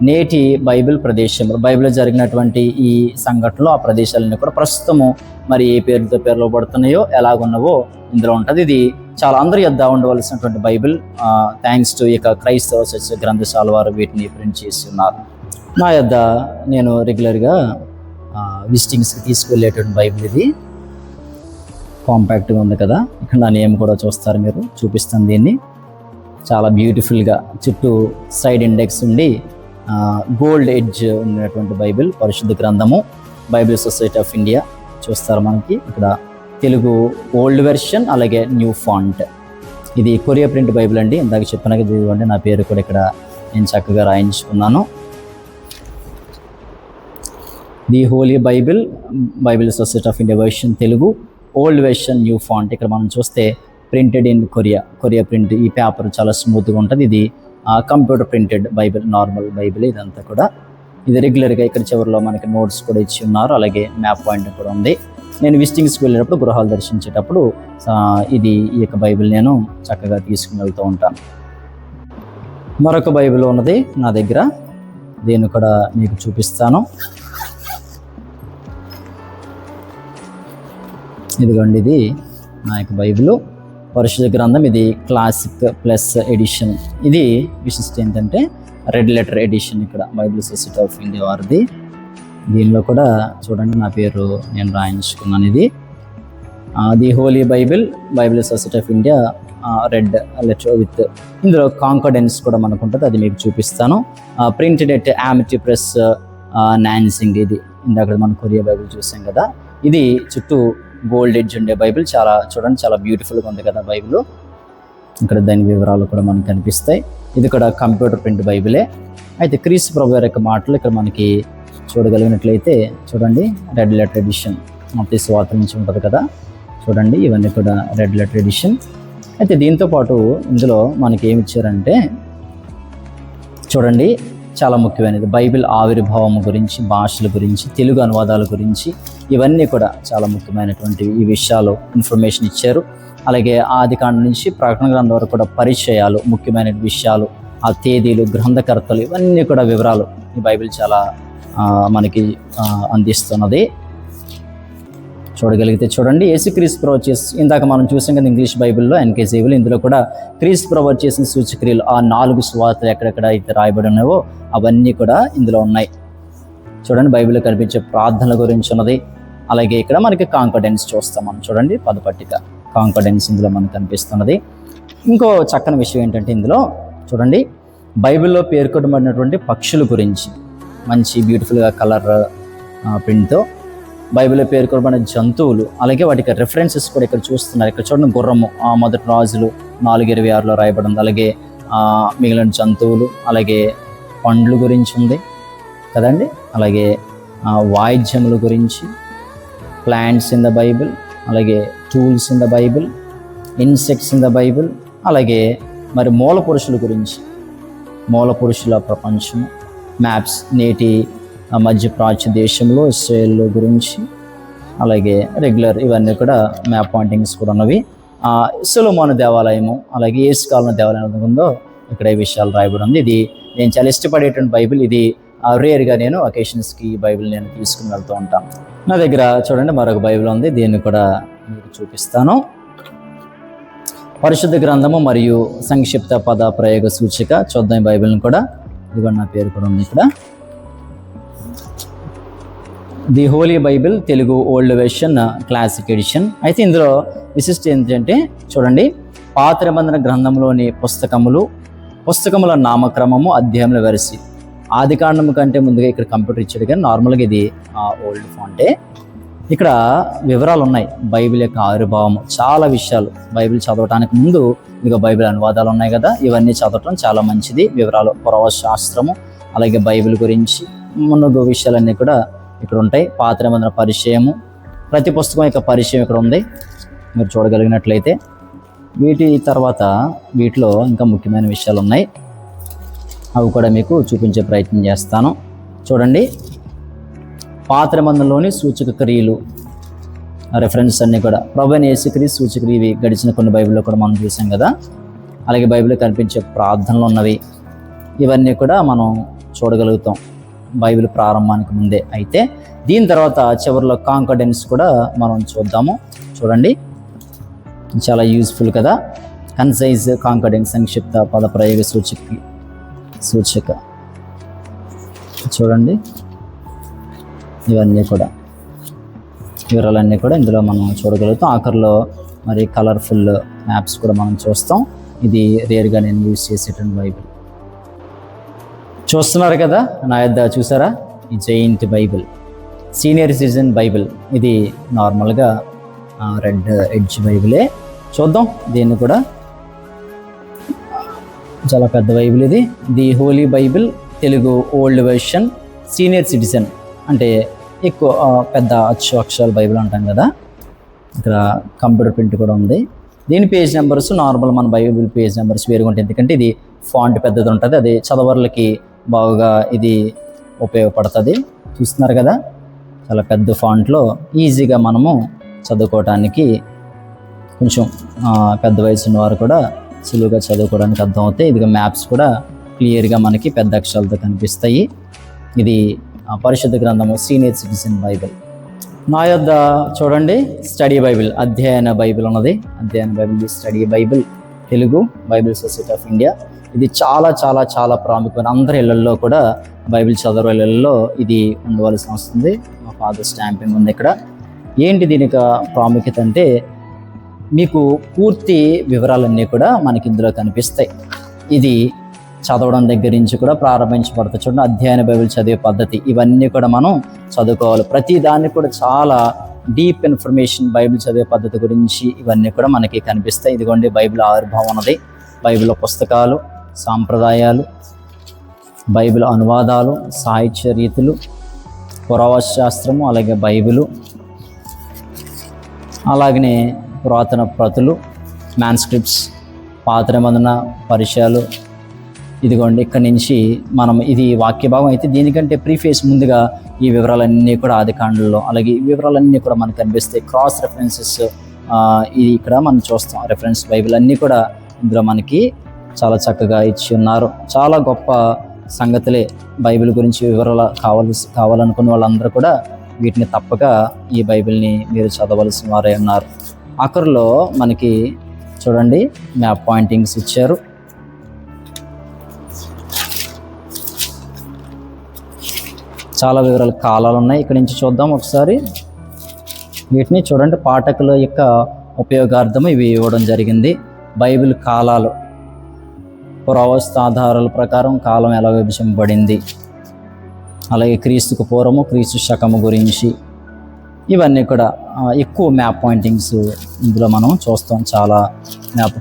నేటి బైబిల్ ప్రదేశంలో బైబిల్లో జరిగినటువంటి ఈ సంఘటనలు, ఆ ప్రదేశాలన్నీ కూడా ప్రస్తుతము మరి ఏ పేరుతో పిలువబడుతున్నాయో ఎలాగున్నవో ఇందులో ఉంటుంది. ఇది చాలా అందరి యొద్ద ఉండవలసినటువంటి బైబిల్. థ్యాంక్స్ టు ఇక క్రైస్తవ చర్చ గ్రంథశాల వారు వీటిని ప్రింట్ చేసి ఉన్నారు. నా యొద్ద నేను రెగ్యులర్గా విజిటింగ్స్కి తీసుకువెళ్ళేటువంటి బైబిల్ ఇది. కాంపాక్ట్గా ఉంది కదా, ఇక్కడ నా నేమ్ కూడా చూస్తారు మీరు, చూపిస్తాను దీన్ని. చాలా బ్యూటిఫుల్గా చుట్టూ సైడ్ ఇండెక్స్ ఉండి గోల్డ్ ఎడ్జ్ ఉన్నటువంటి బైబిల్, పరిశుద్ధ గ్రంథము, బైబిల్ సొసైటీ ఆఫ్ ఇండియా చూస్తారు మనకి. ఇక్కడ తెలుగు ఓల్డ్ వెర్షన్, అలాగే న్యూ ఫాంట్. ఇది కొరియా ప్రింట్ బైబిల్ అండి. ఇందాక చెప్పిన ఇదిగోండి, నా పేరు కూడా ఇక్కడ నేను చక్కగా రాయించుకున్నాను. The Holi Bible, Bible society of India version Telugu, old version new font. ఇక్కడ మనం చూస్తే ప్రింటెడ్ ఇన్ కొరియా ప్రింట్. ఈ పేపర్ చాలా స్మూత్గా ఉంటుంది. ఇది computer printed Bible, normal Bible ఇదంతా కూడా. ఇది రెగ్యులర్గా ఇక్కడ చివరిలో మనకి నోట్స్ కూడా ఇచ్చి ఉన్నారు, అలాగే మ్యాప్ పాయింట్ కూడా ఉంది. నేను విజిటింగ్స్కి వెళ్ళేటప్పుడు, గృహాలు దర్శించేటప్పుడు ఈ యొక్క బైబిల్ నేను చక్కగా తీసుకుని వెళ్తూ ఉంటాను. మరొక బైబిల్ ఉన్నది నా దగ్గర, దీన్ని కూడా మీకు చూపిస్తాను. ఇదిగోండి, ఇది నా యొక్క బైబిల్, పరిశుద్ధ గ్రంథం. ఇది క్లాసిక్ ప్లస్ ఎడిషన్. ఇది విశిష్టత ఏంటంటే రెడ్ లెటర్ ఎడిషన్. ఇక్కడ బైబిల్ సొసైటీ ఆఫ్ ఇండియా వారిది. దీనిలో కూడా చూడండి నా పేరు నేను రాయించుకున్నాను. ఇది the Holi Bible, Bible society of India, red letter with ఇందులో కాంకర్డెన్స్ కూడా మనకు ఉంటుంది, అది మీకు చూపిస్తాను. Printed at Amity press, Nanjing. ఇది ఇందాక మనం కొరియా బైబిల్ చూసాం కదా. ఇది చుట్టూ గోల్డ్ ఎడ్జ్ ఉండే బైబిల్. చాలా చూడండి, చాలా బ్యూటిఫుల్గా ఉంది కదా బైబిల్. ఇక్కడ దాని వివరాలు కూడా మనకు కనిపిస్తాయి. ఇది కూడా కంప్యూటర్ ప్రింట్ బైబిలే. అయితే క్రీస్తు ప్రభువు యొక్క మాటలు ఇక్కడ మనకి చూడగలిగినట్లయితే చూడండి, రెడ్ లెటర్ ఎడిషన్ మత్తయి సువార్త నుంచి ఉంటుంది కదా. చూడండి, ఇవన్నీ కూడా రెడ్ లెటర్ ఎడిషన్. అయితే దీంతో పాటు ఇందులో మనకి ఏమి ఇచ్చారంటే చూడండి, చాలా ముఖ్యమైనది బైబిల్ ఆవిర్భావం గురించి, భాషల గురించి, తెలుగు అనువాదాల గురించి, ఇవన్నీ కూడా చాలా ముఖ్యమైనటువంటి ఈ విషయాలు ఇన్ఫర్మేషన్ ఇచ్చారు. అలాగే ఆదికాండం నుంచి ప్రకటన గ్రంథం వరకు కూడా పరిచయాలు, ముఖ్యమైన విషయాలు, ఆ తేదీలు, గ్రంథకర్తలు, ఇవన్నీ కూడా వివరాలు ఈ బైబిల్ చాలా మనకి అందిస్తున్నది. చూడగలిగితే చూడండి, యేసుక్రీస్తు ప్రభువు చేసి, ఇందాక మనం చూసాం కదా ఇంగ్లీష్ బైబిల్లో ఎన్కేజీబుల్, ఇందులో కూడా క్రీస్తు ప్రభువు చేసిన సూచక్రియలు, ఆ 4 సువార్తలు ఎక్కడెక్కడ అయితే రాయబడి ఉన్నాయో అవన్నీ కూడా ఇందులో ఉన్నాయి. చూడండి, బైబిల్లో కనిపించే ప్రార్థనల గురించి ఉన్నది. అలాగే ఇక్కడ మనకి కాంకర్డెన్స్ చూస్తాం మనం. చూడండి, పదపట్టిక కాంకర్డెన్స్ ఇందులో మనకు కనిపిస్తున్నది. ఇంకో చక్కని విషయం ఏంటంటే ఇందులో చూడండి, బైబిల్లో పేర్కొనబడినటువంటి పక్షుల గురించి మంచి బ్యూటిఫుల్గా కలర్ ప్రింట్తో బైబిల్లో పేర్కొనబడిన జంతువులు, అలాగే వాటికి రెఫరెన్సెస్ కూడా ఇక్కడ చూస్తున్నారు. ఇక్కడ చూడండి, గుర్రము మొదటి రాజులు 4:26లో రాయబడింది. అలాగే మిగిలిన జంతువులు, అలాగే పండ్లు గురించి ఉంది కదండి. అలాగే వాయిద్యముల గురించి, ప్లాంట్స్ ఇన్ ద బైబిల్, అలాగే tools in the Bible, insects in the Bible, అలాగే మరి మూల పురుషుల గురించి, మూల పురుషుల ప్రపంచం, మ్యాప్స్, నేటి మధ్య ప్రాచ్య దేశంలో ఇస్రాయేల్ గురించి, అలాగే రెగ్యులర్ ఇవన్నీ కూడా మ్యాప్ పాయింటింగ్స్ కూడా ఉన్నవి. సొలొమోను దేవాలయము, అలాగే యేసు కాలం దేవాలయం ఉందో ఇక్కడ ఈ విషయాలు రాయబడి ఉంది. ఇది నేను చాలా ఇష్టపడేటువంటి బైబిల్. ఇది రేర్గా నేను అకేషన్స్కి బైబిల్ నేను తీసుకుని వెళ్తూ ఉంటాను. నా దగ్గర చూడండి మరొక బైబిల్ ఉంది, దీన్ని కూడా మీకు చూపిస్తాను. పరిశుద్ధ గ్రంథము మరియు సంక్షిప్త పద ప్రయోగ సూచిక చూద్దాం. బైబిల్ని కూడా, ఇదిగో నా పేరు కూడా ఉంది ఇక్కడ. The Holi Bible Telugu old version classic edition. అయితే ఇందులో విశిష్టత ఏంటంటే చూడండి, పాత నిబంధన గ్రంథంలోని పుస్తకముల నామక్రమము, అధ్యాయముల వరుస. ఆదికాండం కంటే ముందుగా ఇక్కడ కంప్యూటర్ ఇచ్చాడు, కానీ నార్మల్గా ఇది ఓల్డ్ ఫాంటే. ఇక్కడ వివరాలు ఉన్నాయి, బైబిల్ యొక్క ఆవిర్భావము, చాలా విషయాలు. బైబిల్ చదవటానికి ముందు ఇక బైబిల్ అనువాదాలు ఉన్నాయి కదా, ఇవన్నీ చదవటం చాలా మంచిది. వివరాలు, పురావ శాస్త్రము, అలాగే బైబిల్ గురించి మున్నగు విషయాలన్నీ కూడా ఇక్కడ ఉంటాయి. పాత నిబంధన పరిచయము, ప్రతి పుస్తకం యొక్క పరిచయం ఇక్కడ ఉంది, మీరు చూడగలిగినట్లయితే. వీటి తర్వాత వీటిలో ఇంకా ముఖ్యమైన విషయాలు ఉన్నాయి, అవి కూడా మీకు చూపించే ప్రయత్నం చేస్తాను. చూడండి, పాత నిబంధనలోని సూచక క్రియలు, రెఫరెన్స్ అన్నీ కూడా ప్రభువైన యేసుక్రీస్తు సూచక్రియలు, ఇవి గడిచిన కొన్ని బైబిల్లో కూడా మనం చూసాం కదా. అలాగే బైబిల్లో కనిపించే ప్రార్థనలు ఉన్నవి, ఇవన్నీ కూడా మనం చూడగలుగుతాం బైబిల్ ప్రారంభానికి ముందే. అయితే దీని తర్వాత చివరిలో కాంకర్డెన్స్ కూడా మనం చూద్దాము. చూడండి, చాలా యూస్ఫుల్ కదా. కన్సైజ్ కాంకర్డెన్స్, సంక్షిప్త పద ప్రయోగ సూచిక. చూడండి, ఇవన్నీ కూడా వివరాలన్నీ కూడా ఇందులో మనం చూడగలుగుతాం. ఆఖరిలో మరి కలర్ఫుల్ మ్యాప్స్ కూడా మనం చూస్తాం. ఇది రేర్గా నేను యూజ్ చేసేటువంటి బైబిల్. చూస్తున్నారు కదా నా యొద్ద, చూసారా, ఈ giant Bible, senior citizen Bible. ఇది నార్మల్గా రెడ్ ఎడ్జ్ బైబిలే. చూద్దాం దీన్ని కూడా. చాలా పెద్ద బైబిల్ ఇది. The Holi Bible, Telugu old version, senior citizen అంటే ఎక్కువ పెద్ద అక్షరాల బైబిల్ అంటాం కదా. ఇక్కడ కంప్యూటర్ ప్రింట్ కూడా ఉంది. దీని పేజ్ నెంబర్స్ నార్మల్ మన బైబిల్ పేజ్ నెంబర్స్ వేరుగా ఉంటాయి, ఎందుకంటే ఇది ఫాంట్ పెద్దది ఉంటుంది. అది చదవర్లకి బాగా ఇది ఉపయోగపడుతుంది. చూస్తున్నారు కదా, చాలా పెద్ద ఫాంట్లో ఈజీగా మనము చదువుకోవటానికి, కొంచెం పెద్ద వయసు ఉన్న వారు కూడా సులువుగా చదువుకోవడానికి అర్థమవుతాయి. ఇదిగా మ్యాప్స్ కూడా క్లియర్గా మనకి పెద్ద అక్షరాలతో కనిపిస్తాయి. ఇది పరిశుద్ధ గ్రంథము సీనియర్ సిటిజన్ బైబిల్. నా యొద్ద చూడండి స్టడీ బైబిల్, అధ్యయన బైబిల్ ఉన్నది. అధ్యయన Bible, study Bible, Telugu Bible society of India. ఇది చాలా చాలా చాలా ప్రాముఖ్యమైన, అందరి ఇళ్లలో కూడా బైబిల్ చదవే ఇళ్లలో ఇది ఉండవలసిన వస్తుంది. మా ఫాదర్ స్టాంపింగ్ ఉంది ఇక్కడ. ఏంటి దీనికి ప్రాముఖ్యత అంటే, మీకు పూర్తి వివరాలన్నీ కూడా మనకి ఇందులో కనిపిస్తాయి. ఇది చదవడం దగ్గర నుంచి కూడా ప్రారంభించబడుతుంది. చూడండి, అధ్యయన బైబిల్ చదివే పద్ధతి, ఇవన్నీ కూడా మనం చదువుకోవాలి. ప్రతి దాన్ని కూడా చాలా డీప్ ఇన్ఫర్మేషన్ బైబిల్ చదివే పద్ధతి గురించి ఇవన్నీ కూడా మనకి కనిపిస్తాయి. ఇదిగోండి బైబిల్ ఆవిర్భావం ఉన్నది, బైబిల్ పుస్తకాలు, సాంప్రదాయాలు, బైబిల్ అనువాదాలు, సాహిత్య రీతులు, పురావస్తు శాస్త్రము, అలాగే బైబిలు, అలాగనే పురాతన ప్రతులు, మ్యాన్స్క్రిప్ట్స్, పాత నిబంధన పరిచయాలు. ఇదిగోండి ఇక్కడి నుంచి మనం, ఇది వాక్య భాగం అయితే దీనికంటే ప్రీఫేస్ ముందుగా ఈ వివరాలన్నీ కూడా ఆదికాండంలో, అలాగే ఈ వివరాలన్నీ కూడా మనకు కనిపిస్తాయి. క్రాస్ రెఫరెన్సెస్ ఇది ఇక్కడ మనం చూస్తాం. రెఫరెన్స్ బైబిల్ అన్నీ కూడా ఇందులో మనకి చాలా చక్కగా ఇచ్చి ఉన్నారు. చాలా గొప్ప సంగతులే. బైబిల్ గురించి వివరాలు కావాలనుకున్న వాళ్ళందరూ కూడా వీటిని తప్పక ఈ బైబిల్ని మీరు చదవలసిన వారే ఉన్నారు. ఆఖరిలో మనకి చూడండి మ్యాప్ పాయింటింగ్స్ ఇచ్చారు. చాలా వివరాలు, కాలాలు ఉన్నాయి. ఇక్కడి నుంచి చూద్దాం ఒకసారి. వీటిని చూడండి, పాఠకుల యొక్క ఉపయోగార్థం ఇవి ఇవ్వడం జరిగింది. బైబిల్ కాలాలు, పురావస్తు ఆధారాల ప్రకారం కాలం ఎలా విభజింపబడింది, అలాగే క్రీస్తుకు పూర్వము, క్రీస్తు శకము గురించి, ఇవన్నీ కూడా ఎక్కువ మ్యాప్ పాయింటింగ్స్ ఇందులో మనం చూస్తాం. చాలా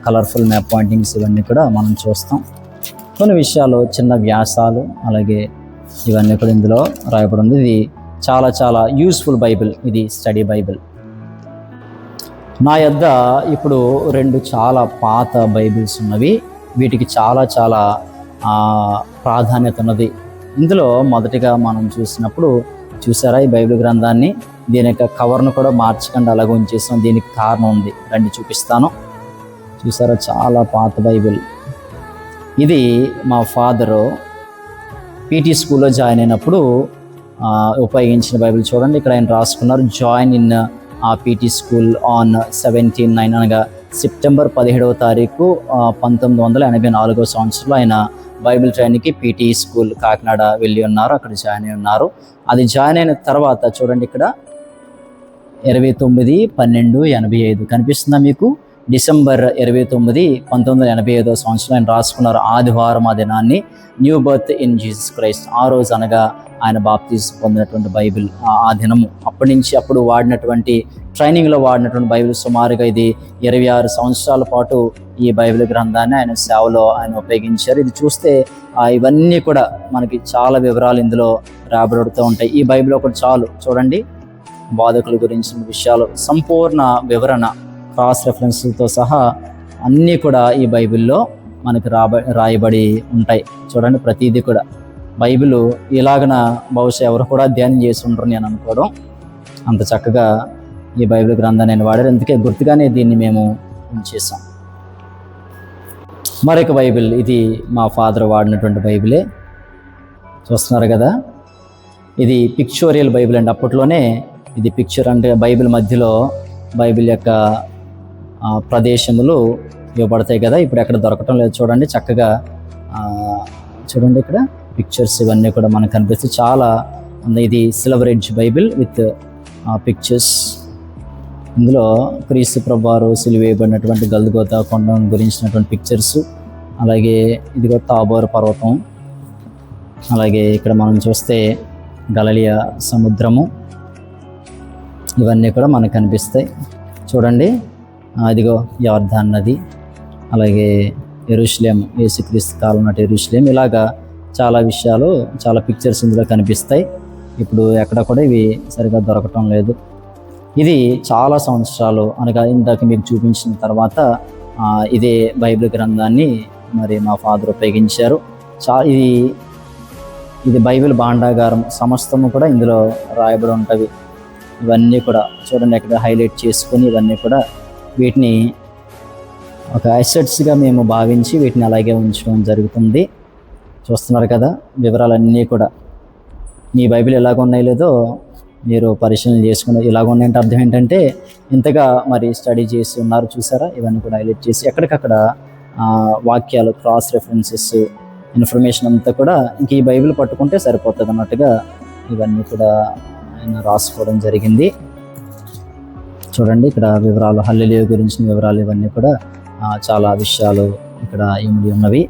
కలర్ఫుల్ మ్యాప్ పాయింటింగ్స్ ఇవన్నీ కూడా మనం చూస్తాం. కొన్ని విషయాలు, చిన్న వ్యాసాలు, అలాగే ఇవన్నీ కూడా ఇందులో రాయబడి ఉంది. ఇది చాలా చాలా యూస్ఫుల్ బైబిల్, ఇది స్టడీ బైబిల్. నా యొద్ద ఇప్పుడు 2 చాలా పాత బైబిల్స్ ఉన్నవి. వీటికి చాలా చాలా ప్రాధాన్యత ఉన్నది. ఇందులో మొదటిగా మనం చూసినప్పుడు, చూసారా ఈ బైబిల్ గ్రంథాన్ని, దీని యొక్క కవర్ను కూడా మార్చకుండా అలాగ ఉంచేసాం. దీనికి కారణం ఉంది, రండి చూపిస్తాను. చూసారా, చాలా పాత బైబిల్. ఇది మా ఫాదరు పీటీ స్కూల్లో జాయిన్ అయినప్పుడు ఉపయోగించిన బైబిల్. చూడండి ఇక్కడ ఆయన రాసుకున్నారు, join in PT school on 17/9 అనగా సెప్టెంబర్ 17వ తారీఖు 1984 సంవత్సరంలో ఆయన బైబిల్ ట్రైనింగ్కి పీటీ స్కూల్ కాకినాడ వెళ్ళి ఉన్నారు. అక్కడ జాయిన్ అయి ఉన్నారు. అది జాయిన్ అయిన తర్వాత చూడండి ఇక్కడ 29/12/85 కనిపిస్తుందా మీకు? డిసెంబర్ 29, 1985 సంవత్సరం ఆయన రాసుకున్నారు. ఆదివారం ఆ దినాన్ని new birth in Jesus Christ, ఆ రోజు అనగా ఆయన బాప్తిజం పొందినటువంటి బైబిల్ ఆ దినము. అప్పటి నుంచి అప్పుడు వాడినటువంటి ట్రైనింగ్లో వాడినటువంటి బైబిల్, సుమారుగా ఇది 26 సంవత్సరాల పాటు ఈ బైబిల్ గ్రంథాన్ని ఆయన సేవలో ఆయన ఉపయోగించారు. ఇది చూస్తే ఇవన్నీ కూడా మనకి చాలా వివరాలు ఇందులో రాబడుతూ ఉంటాయి. ఈ బైబిల్ ఒకటి చాలు, చూడండి బాధకుల గురించిన విషయాలు, సంపూర్ణ వివరణ, క్రాస్ రెఫరెన్స్తో సహా అన్నీ కూడా ఈ బైబిల్లో మనకు రాయబడి ఉంటాయి. చూడండి ప్రతిదీ కూడా. బైబిల్ ఇలాగన బహుశా ఎవరు కూడా ధ్యానం చేసి ఉండరు నేను అనుకోవడం. అంత చక్కగా ఈ బైబిల్ గ్రంథాన్ని నేను వాడారు. అందుకే గుర్తుగానే దీన్ని మేము ఉంచేసాం. మరొక బైబిల్, ఇది మా ఫాదర్ వాడినటువంటి బైబిలే. చూస్తున్నారు కదా, ఇది పిక్చోరియల్ బైబిల్ అండి. అప్పట్లోనే ఇది పిక్చర్ అంటే బైబిల్ మధ్యలో బైబిల్ యొక్క ప్రదేశములు ఇవ్వబడతాయి కదా, ఇప్పుడు ఎక్కడ దొరకటం లేదు. చూడండి చక్కగా, చూడండి ఇక్కడ పిక్చర్స్ ఇవన్నీ కూడా మనకు కనిపిస్తాయి. చాలా ఇది silver edge Bible with pictures. ఇందులో క్రీస్తు ప్రభువారు సిలువ వేయబడినటువంటి గల్గోతా కొండ గురించినటువంటి పిక్చర్స్, అలాగే ఇదిగో తాబోర్ పర్వతం, అలాగే ఇక్కడ మనం చూస్తే గలిలయ సముద్రము, ఇవన్నీ కూడా మనకు కనిపిస్తాయి. చూడండి, ఇదిగో యోర్దాను నది, అలాగే యెరూషలేం, యేసుక్రీస్తు కాలం నాటి యెరూషలేం. ఇలాగా చాలా విషయాలు, చాలా పిక్చర్స్ ఇందులో కనిపిస్తాయి. ఇప్పుడు ఎక్కడ కూడా ఇవి సరిగా దొరకటం లేదు. ఇది చాలా సంవత్సరాలు అనగా ఇందాక మీకు చూపించిన తర్వాత ఇదే బైబిల్ గ్రంథాన్ని మరి మా ఫాదర్ ఉపయోగించారు. ఇది బైబిల్ భాండాగారం, సమస్తము కూడా ఇందులో రాయబడి ఉంటుంది. ఇవన్నీ కూడా చూడండి, ఇక్కడ హైలైట్ చేసుకొని ఇవన్నీ కూడా వీటిని ఒక అసెట్స్గా మేము భావించి వీటిని అలాగే ఉంచడం జరుగుతుంది. చూస్తున్నారు కదా, వివరాలన్నీ కూడా మీ బైబిల్ ఎలాగ ఉన్నాయో లేదో మీరు పరిశీలన చేసుకుని, ఇలాగ ఉన్నాయంటే అర్థం ఏంటంటే ఇంతగా మరి స్టడీ చేసి ఉన్నారు. చూసారా, ఇవన్నీ కూడా హైలైట్ చేసి ఎక్కడికక్కడ వాక్యాలు, క్రాస్ రెఫరెన్సెస్, ఇన్ఫర్మేషన్ అంతా కూడా ఇంక ఈ బైబిల్ పట్టుకుంటే సరిపోతుంది అన్నట్టుగా ఇవన్నీ కూడా ఆయన రాసుకోవడం జరిగింది. చూడండి, ఇక్కడ వివరాలు, హల్లెలూయా గురించిన వివరాలు, ఇవన్నీ కూడా చాలా విషయాలు ఇక్కడ ఇమిడి ఉన్నవి.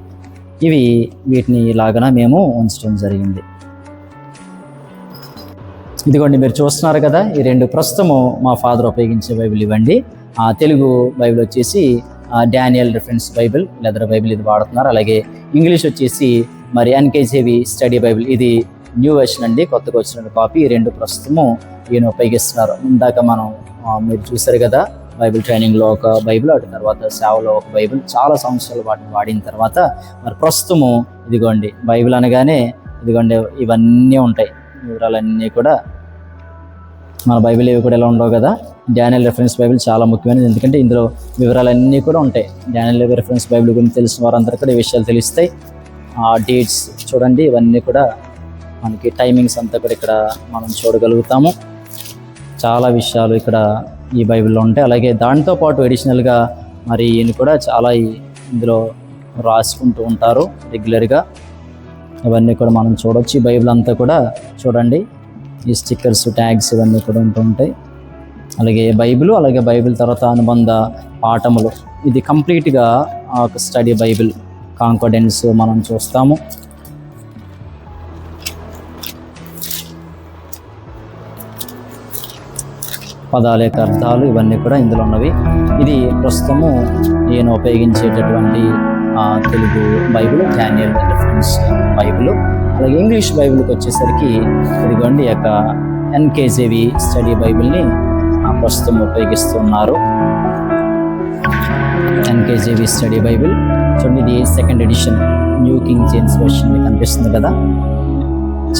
వీటిని ఇలాగన మేము ఉంచడం జరిగింది. ఇదిగోండి, మీరు చూస్తున్నారు కదా, ఈ రెండు ప్రస్తుతము మా ఫాదర్ ఉపయోగించే బైబిల్ ఇవ్వండి. తెలుగు బైబిల్ వచ్చేసి Daniel reference Bible, leather Bible ఇది వాడుతున్నారు. అలాగే ఇంగ్లీష్ వచ్చేసి మరి ఎన్కేజేవి స్టడీ బైబిల్, ఇది న్యూ వెర్షన్ అండి, కొత్తగా వచ్చిన కాపీ. ఈ రెండు ప్రస్తుతము ఈయన ఉపయోగిస్తున్నారు. ఇందాక మీరు చూసారు కదా, బైబిల్ ట్రైనింగ్లో ఒక బైబిల్, అటు తర్వాత సేవలో ఒక బైబిల్, చాలా సంవత్సరాలు వాటిని వాడిన తర్వాత మరి ప్రస్తుతము ఇదిగోండి బైబిల్ అనగానే ఇదిగోండి ఇవన్నీ ఉంటాయి. వివరాలన్నీ కూడా మన బైబిల్ ఇవి కూడా ఎలా ఉండవు కదా. డానియల్ రెఫరెన్స్ బైబిల్ చాలా ముఖ్యమైనది, ఎందుకంటే ఇందులో వివరాలన్నీ కూడా ఉంటాయి. డానియల్ రెఫరెన్స్ బైబిల్ గురించి తెలిసిన వారందరూ కూడా ఈ విషయాలు తెలుస్తాయి. డేట్స్ చూడండి, ఇవన్నీ కూడా మనకి టైమింగ్స్ అంతా కూడా ఇక్కడ మనం చూడగలుగుతాము. చాలా విషయాలు ఇక్కడ ఈ బైబిల్లో ఉంటాయి. అలాగే దాంతోపాటు అడిషనల్గా మరి ఈయన కూడా చాలా ఇందులో రాసుకుంటూ ఉంటారు రెగ్యులర్గా. ఇవన్నీ కూడా మనం చూడవచ్చు. ఈ బైబిల్ అంతా కూడా చూడండి, ఈ స్టిక్కర్స్, ట్యాగ్స్ ఇవన్నీ కూడా ఉంటూ ఉంటాయి. అలాగే బైబిల్, అలాగే బైబిల్ తర్వాత అనుబంధ పాఠములు, ఇది కంప్లీట్గా ఒక స్టడీ బైబిల్. కాంకార్డెన్స్ మనం చూస్తాము. పదాల యొక్క అర్థాలు ఇవన్నీ కూడా ఇందులో ఉన్నవి. ఇది ప్రస్తుతము నేను ఉపయోగించేటటువంటి Telugu Bible, Daniel reference Bible. అలాగే ఇంగ్లీష్ బైబిల్కి వచ్చేసరికి ఇదిగోండి యొక్క ఎన్కేజేవి స్టడీ బైబిల్ని ప్రస్తుతం ఉపయోగిస్తున్నారు. ఎన్కేజేవి స్టడీ బైబిల్ చూడండి, ఇది 2nd edition, new King James version మీకు కనిపిస్తుంది కదా.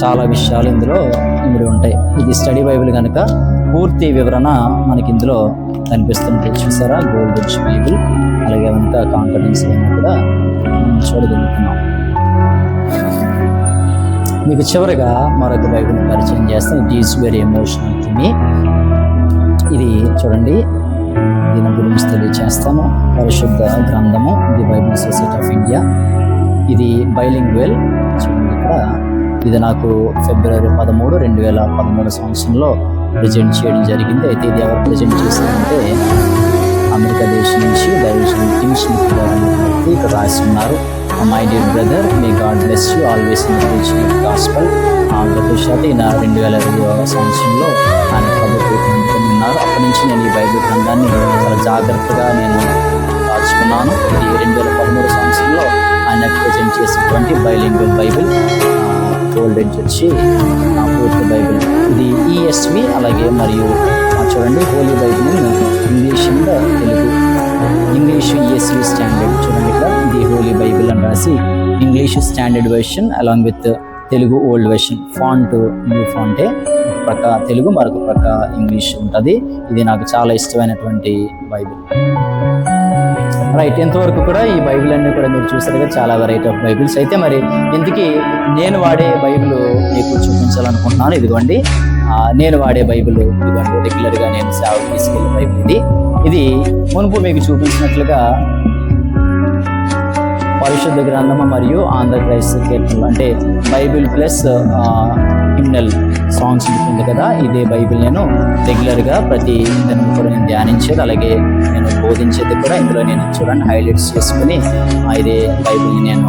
చాలా విషయాలు ఇందులో ఇమిడి ఉంటాయి. ఇది స్టడీ బైబిల్ కనుక పూర్తి వివరణ మనకి ఇందులో కనిపిస్తుంటాయి. చూసారా, గోల్డ్ ఎడ్జ్ బైబిల్, అలాగే అంతా కాన్ఫిడెన్స్ అన్నీ కూడా చూడగలుగుతున్నాం. మీకు చివరిగా మరొక బైబిల్ని పరిచయం చేస్తాను. It is very emotional to me. ఇది చూడండి, దీని గురించి తెలియజేస్తాను. పరిశుద్ధ గ్రంథము, the Bible society of India. ఇది బైలింగ్వెల్. చూడండి, ఇక్కడ ఇది నాకు ఫిబ్రవరి 13, 2013 సంవత్సరంలో ప్రజెంట్ చేయడం జరిగింది. అయితే ఇది ఎవరు ప్రజెంట్ చేశారంటే అమెరికా దేశం నుంచి దైవజనులు టిమ్ స్మిత్ గారు ఇక్కడ రాసి ఉన్నారు. My dear brother, may God bless you always in the preaching of gospel. గతశాత ఈయన 2020 సంవత్సరంలో ఆయన ప్రభుత్వం ఉన్నారు. అప్పటి నుంచి నేను ఈ బైబిల్ గ్రంథాన్ని చాలా జాగ్రత్తగా నేను దాచుకున్నాను. ఇది 2013 సంవత్సరంలో ఆయన ప్రజెంట్ చేసినటువంటి బైలింగ్వల్ బైబిల్. గోల్డ్ ఎడ్జ్ వచ్చి పూర్తి బైబిల్. ఇది ESV, అలాగే మరియు చూడండి Holy Bible English and Telugu. English ESV standard చూడండి, ఇక్కడ ది హోలీ బైబిల్ అని రాసి English standard version along with Telugu old version. Font new ఫాంటే, ఒక ప్రక్క తెలుగు, మరొక ప్రక్క ఇంగ్లీష్ ఉంటుంది. ఇది నాకు చాలా ఇష్టమైనటువంటి బైబిల్. రైట్, ఎంతవరకు కూడా ఈ బైబిల్ అన్నీ కూడా మీరు చూసారుగా, చాలా వెరైటీ ఆఫ్ బైబిల్స్. అయితే మరి ఇందుకీ నేను వాడే బైబిల్ మీకు చూపించాలనుకుంటున్నాను. ఇదిగోండి, నేను వాడే బైబిల్, ఇదిగోండి రెగ్యులర్గా నేను సేవకు తీసుకెళ్ళే బైబిల్ ఇది. మునుపు మీకు చూపించినట్లుగా పరిశుద్ధ గ్రంథము మరియు ఆంధ్ర క్రైస్తవ కీర్తనలు అంటే బైబిల్ ప్లస్ హిమ్నల్ సాంగ్స్ ఉంటుంది కదా, ఇదే బైబిల్ నేను రెగ్యులర్గా ప్రతి దినం కూడా నేను ధ్యానించేది, అలాగే నేను బోధించేది కూడా ఇందులో నేను చూడండి హైలైట్స్ చేసుకుని ఇదే బైబిల్ని నేను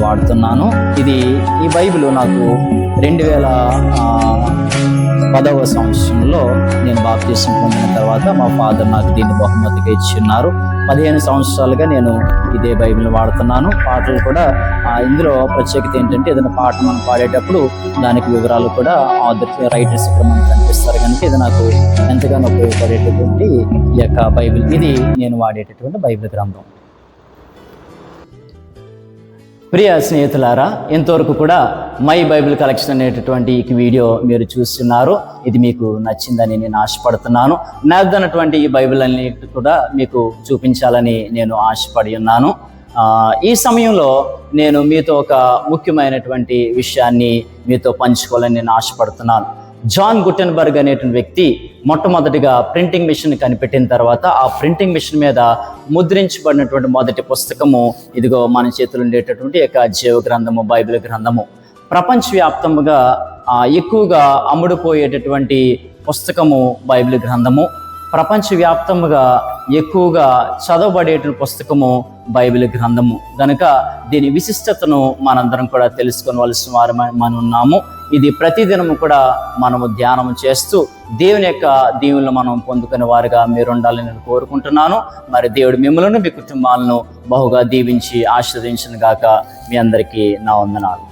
వాడుతున్నాను. ఈ బైబిల్ నాకు 2010వ సంవత్సరంలో నేను బాప్తిసం పొందిన తర్వాత మా ఫాదర్ నాకు దీన్ని బహుమతిగా ఇచ్చిన్నారు. 15 సంవత్సరాలుగా నేను ఇదే బైబిల్ వాడుతున్నాను. పాటలు కూడా ఇందులో ప్రత్యేకత ఏంటంటే ఏదైనా పాట మనం పాడేటప్పుడు దానికి వివరాలు కూడా రైటర్స్ ఇక్కడ మనకు కనిపిస్తారు కనుక ఇది నాకు ఎంతగానో ఉపయోగపడేటటువంటి ఈ యొక్క బైబిల్. ఇది నేను వాడేటటువంటి బైబిల్ గ్రంథం. ప్రియ స్నేహితులారా, ఇంతవరకు కూడా మై బైబిల్ కలెక్షన్ అనేటటువంటి ఈ వీడియో మీరు చూస్తున్నారు. ఇది మీకు నచ్చిందని నేను ఆశపడుతున్నాను. నాదన్నటువంటి ఈ బైబిల్ అన్నిటి కూడా మీకు చూపించాలని నేను ఆశపడి ఉన్నాను. ఈ సమయంలో నేను మీతో ఒక ముఖ్యమైనటువంటి విషయాన్ని మీతో పంచుకోవాలని నేను ఆశపడుతున్నాను. జాన్ గుటెన్బర్గ్ అనేటువంటి వ్యక్తి మొట్టమొదటిగా ప్రింటింగ్ మిషన్ కనిపెట్టిన తర్వాత ఆ ప్రింటింగ్ మిషన్ మీద ముద్రించబడినటువంటి మొదటి పుస్తకము ఇదిగో మన చేతులు ఉండేటటువంటి యొక్క జీవ గ్రంథము, బైబిల్ గ్రంథము. ప్రపంచవ్యాప్తంగా ఎక్కువగా అమ్ముడుపోయేటటువంటి పుస్తకము బైబిల్ గ్రంథము. ప్రపంచవ్యాప్తంగా ఎక్కువగా చదవబడేటువంటి పుస్తకము బైబిల్ గ్రంథము. కనుక దీని విశిష్టతను మనందరం కూడా తెలుసుకోవలసిన వారు మనం ఉన్నాము. ఇది ప్రతిదినము కూడా మనము ధ్యానం చేస్తూ దేవుని యొక్క దీవులను మనం పొందుకునే వారుగా మీరు ఉండాలని నేను కోరుకుంటున్నాను. మరి దేవుడు మిమ్మల్ని మీ కుటుంబాలను బహుగా దీవించి ఆశీర్వదించును గాక. మీ అందరికీ నా వందనాలు.